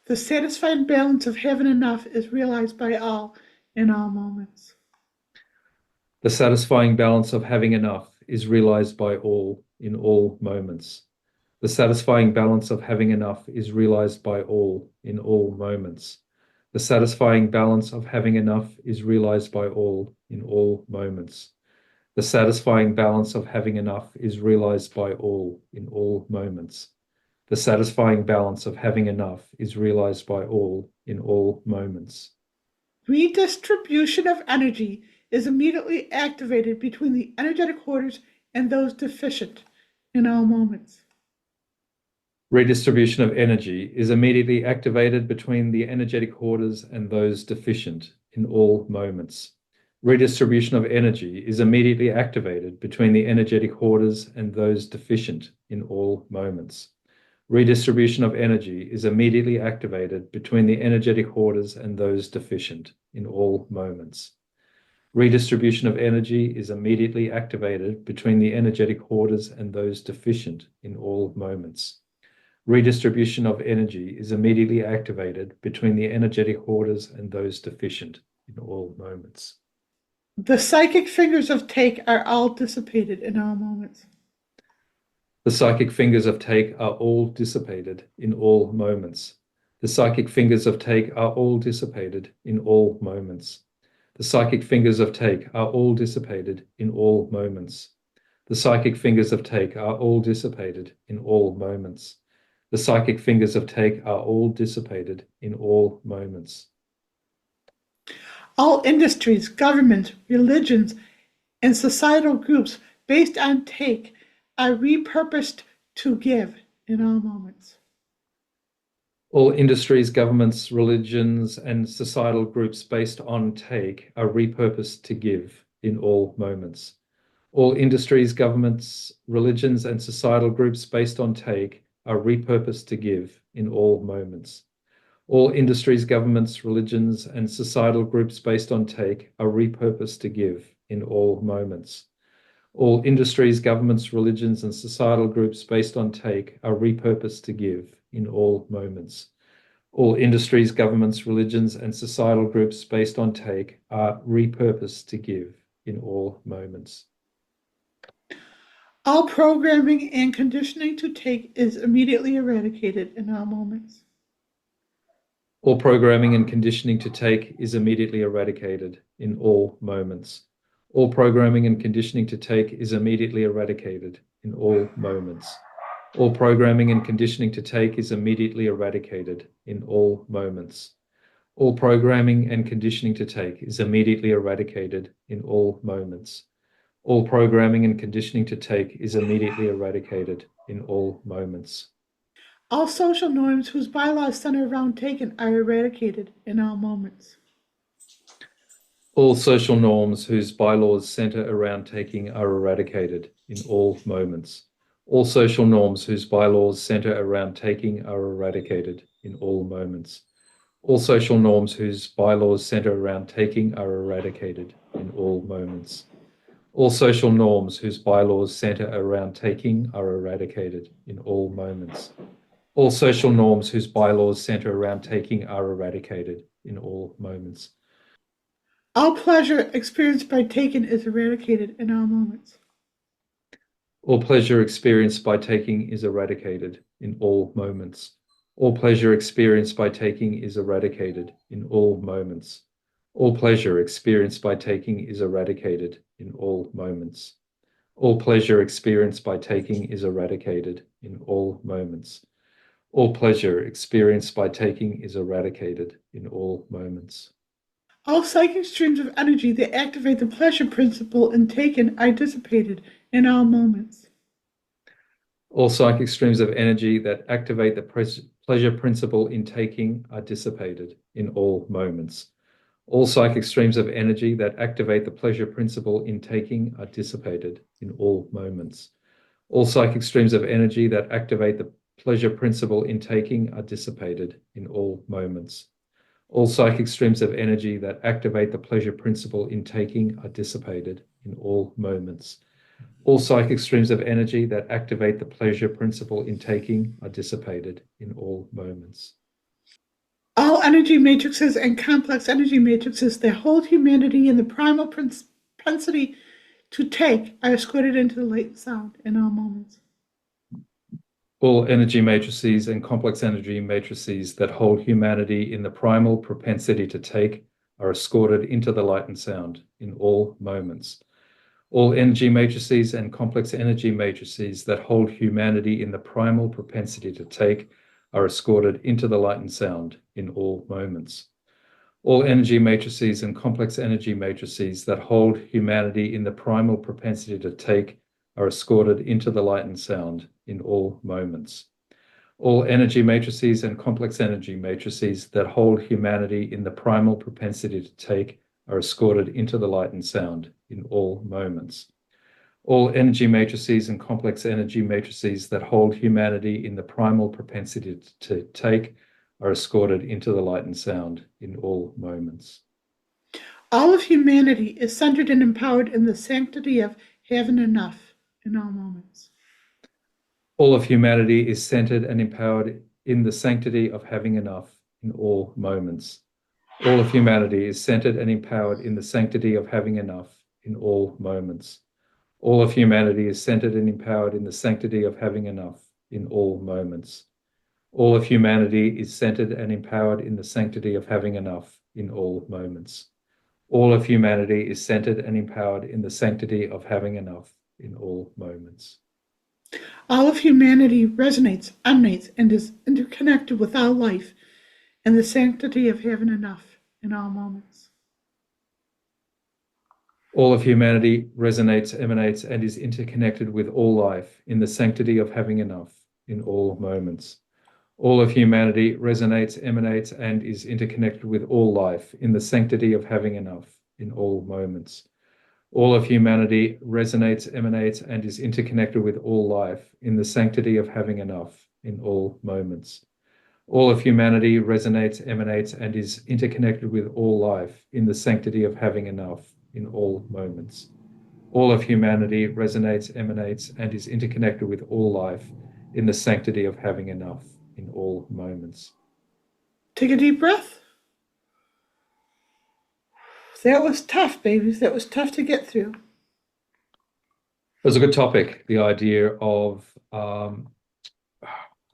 The satisfied balance of having enough is realized by all in all moments. The satisfying balance of having enough is realized by all in all moments. The satisfying balance of having enough is realized by all in all moments. The satisfying balance of having enough is realized by all in all moments. The satisfying balance of having enough is realized by all in all moments. The satisfying balance of having enough is realized by all in all moments. Redistribution of energy is immediately activated between the energetic hoarders and those deficient in all moments. Redistribution of energy is immediately activated between the energetic hoarders and those deficient in all moments. Redistribution of energy is immediately activated between the energetic hoarders and those deficient in all moments. Redistribution of energy is immediately activated between the energetic hoarders and those deficient in all moments. Redistribution of energy is immediately activated between the energetic hoarders and those deficient in all moments. Redistribution of energy is immediately activated between the energetic hoarders and those deficient in all moments. The psychic fingers of take are all dissipated in all moments. The psychic fingers of take are all dissipated in all moments. The psychic fingers of take are all dissipated in all moments. The psychic fingers of take are all dissipated in all moments. The psychic fingers of take are all dissipated in all moments. The psychic fingers of take are all dissipated in all moments. All industries, governments, religions, and societal groups based on take are repurposed to give in all moments. All industries, governments, religions, and societal groups based on take are repurposed to give in all moments. All industries, governments, religions, and societal groups based on take are repurposed to give in all moments. All industries, governments, religions, and societal groups based on take are repurposed to give in all moments. All industries, governments, religions, and societal groups based on take are repurposed to give in all moments. All industries, governments, religions, and societal groups based on take are repurposed to give in all moments. All programming and conditioning to take is immediately eradicated in all moments. All programming and conditioning to take is immediately eradicated in all moments. All programming and conditioning to take is immediately eradicated in all moments. All programming and conditioning to take is immediately eradicated in all moments. All programming and conditioning to take is immediately eradicated in all moments. All programming and conditioning to take is immediately eradicated in all moments. All social norms whose bylaws center around taken are eradicated in all moments. All social norms whose bylaws center around taking are eradicated in all moments. All social norms whose bylaws center around taking are eradicated in all moments. All social norms whose bylaws center around taking are eradicated in all moments. All social norms whose bylaws center around taking are eradicated in all moments. All social norms whose bylaws center around taking are eradicated in all moments. All pleasure experienced by taken is eradicated in all moments. All pleasure experienced by taking is eradicated in all moments. All pleasure experienced by taking is eradicated in all moments. All pleasure experienced by taking is eradicated in all moments. All pleasure experienced by taking is eradicated in all moments. All pleasure experienced by taking is eradicated in all moments. All psychic streams of energy that activate the pleasure principle in taken are dissipated in all moments. All psychic streams of energy that activate the pleasure principle in taking are dissipated in all moments. All psychic streams of energy that activate the pleasure principle in taking are dissipated in all moments. All psychic streams of energy that activate the pleasure principle in taking are dissipated in all moments. All psychic streams of energy that activate the pleasure principle in taking are dissipated in all moments. All psychic streams of energy that activate the pleasure principle in taking are dissipated in all moments. All energy matrices and complex energy matrices that hold humanity in the primal propensity to take are escorted into the light sound in all moments. All energy matrices and complex energy matrices that hold humanity in the primal propensity to take are escorted into the light and sound in all moments. All energy matrices and complex energy matrices that hold humanity in the primal propensity to take are escorted into the light and sound in all moments. All energy matrices and complex energy matrices that hold humanity in the primal propensity to take are escorted into the light and sound in all moments. All energy matrices and complex energy matrices that hold humanity in the primal propensity to take are escorted into the light and sound in all moments. All energy matrices and complex energy matrices that hold humanity in the primal propensity to take are escorted into the light and sound in all moments. All of humanity is centered and empowered in the sanctity of having enough in all moments. All of humanity is centered and empowered in the sanctity of having enough in all moments. All of humanity is centered and empowered in the sanctity of having enough in all moments. All of humanity is centered and empowered in the sanctity of having enough in all moments. All of humanity is centered and empowered in the sanctity of having enough in all moments. All of humanity is centered and empowered in the sanctity of having enough in all moments. All of humanity resonates, emanates, and is interconnected with all life in the sanctity of having enough in all moments. All of humanity resonates, emanates, and is interconnected with all life in the sanctity of having enough in all moments. All of humanity resonates, emanates, and is interconnected with all life in the sanctity of having enough in all moments. All of humanity resonates, emanates, and is interconnected with all life in the sanctity of having enough in all moments. All of humanity resonates, emanates, and is interconnected with all life in the sanctity of having enough in all moments. All of humanity resonates, emanates, and is interconnected with all life in the sanctity of having enough in all moments. Take a deep breath. That was tough, babies. That was tough to get through. It was a good topic, the idea of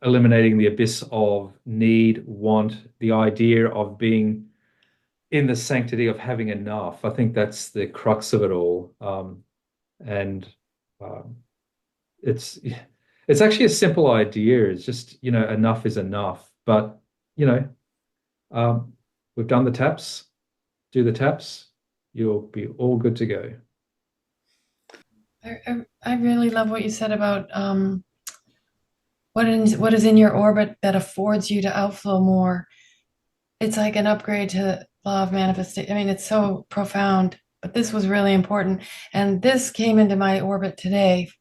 eliminating the abyss of need, want, the idea of being in the sanctity of having enough. I think that's the crux of it all. And it's actually a simple idea. It's just, enough is enough. But, we've done the taps, do the taps, you'll be all good to go. I really love what you said about what is in your orbit that affords you to outflow more. It's like an upgrade to law of manifestation. I mean, it's so profound, but this was really important. And this came into my orbit today,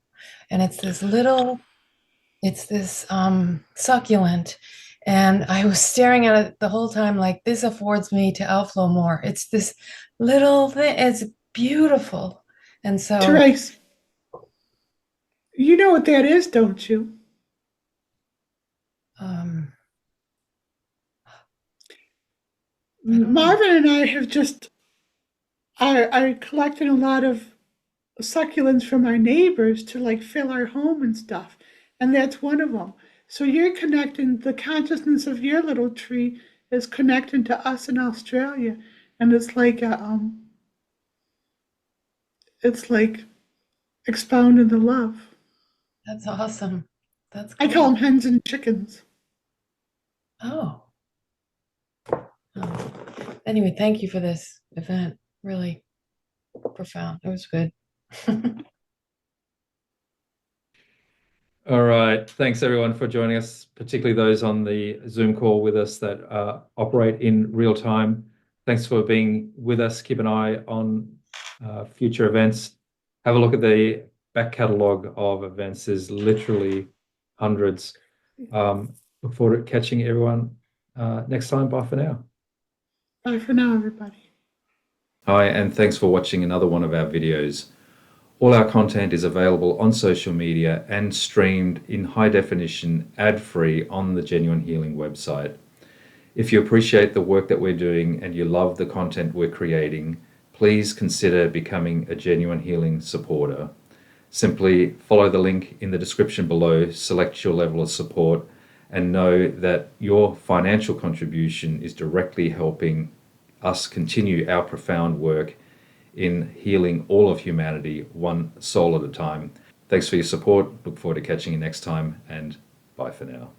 and it's this succulent. And I was staring at it the whole time, like, this affords me to outflow more. It's this little thing. It's beautiful. And so, Therese, you know what that is, don't you? Marvin and I have just are collecting a lot of succulents from our neighbors to like fill our home and stuff, and that's one of them. So you're connecting, the consciousness of your little tree is connecting to us in Australia, and it's like expounding the love. That's awesome. That's I call them hens and chickens. Oh. Anyway, thank you for this event. Really profound. It was good. All right. Thanks, everyone, for joining us, particularly those on the Zoom call with us that operate in real time. Thanks for being with us. Keep an eye on future events. Have a look at the back catalogue of events. There's literally hundreds. Look forward to catching everyone next time. Bye for now. Bye for now, everybody. Hi, and thanks for watching another one of our videos. All our content is available on social media and streamed in high definition, ad-free on the Jenuine Healing website. If you appreciate the work that we're doing and you love the content we're creating, please consider becoming a Jenuine Healing supporter. Simply follow the link in the description below, select your level of support, and know that your financial contribution is directly helping us continue our profound work in healing all of humanity, one soul at a time. Thanks for your support. Look forward to catching you next time, and bye for now.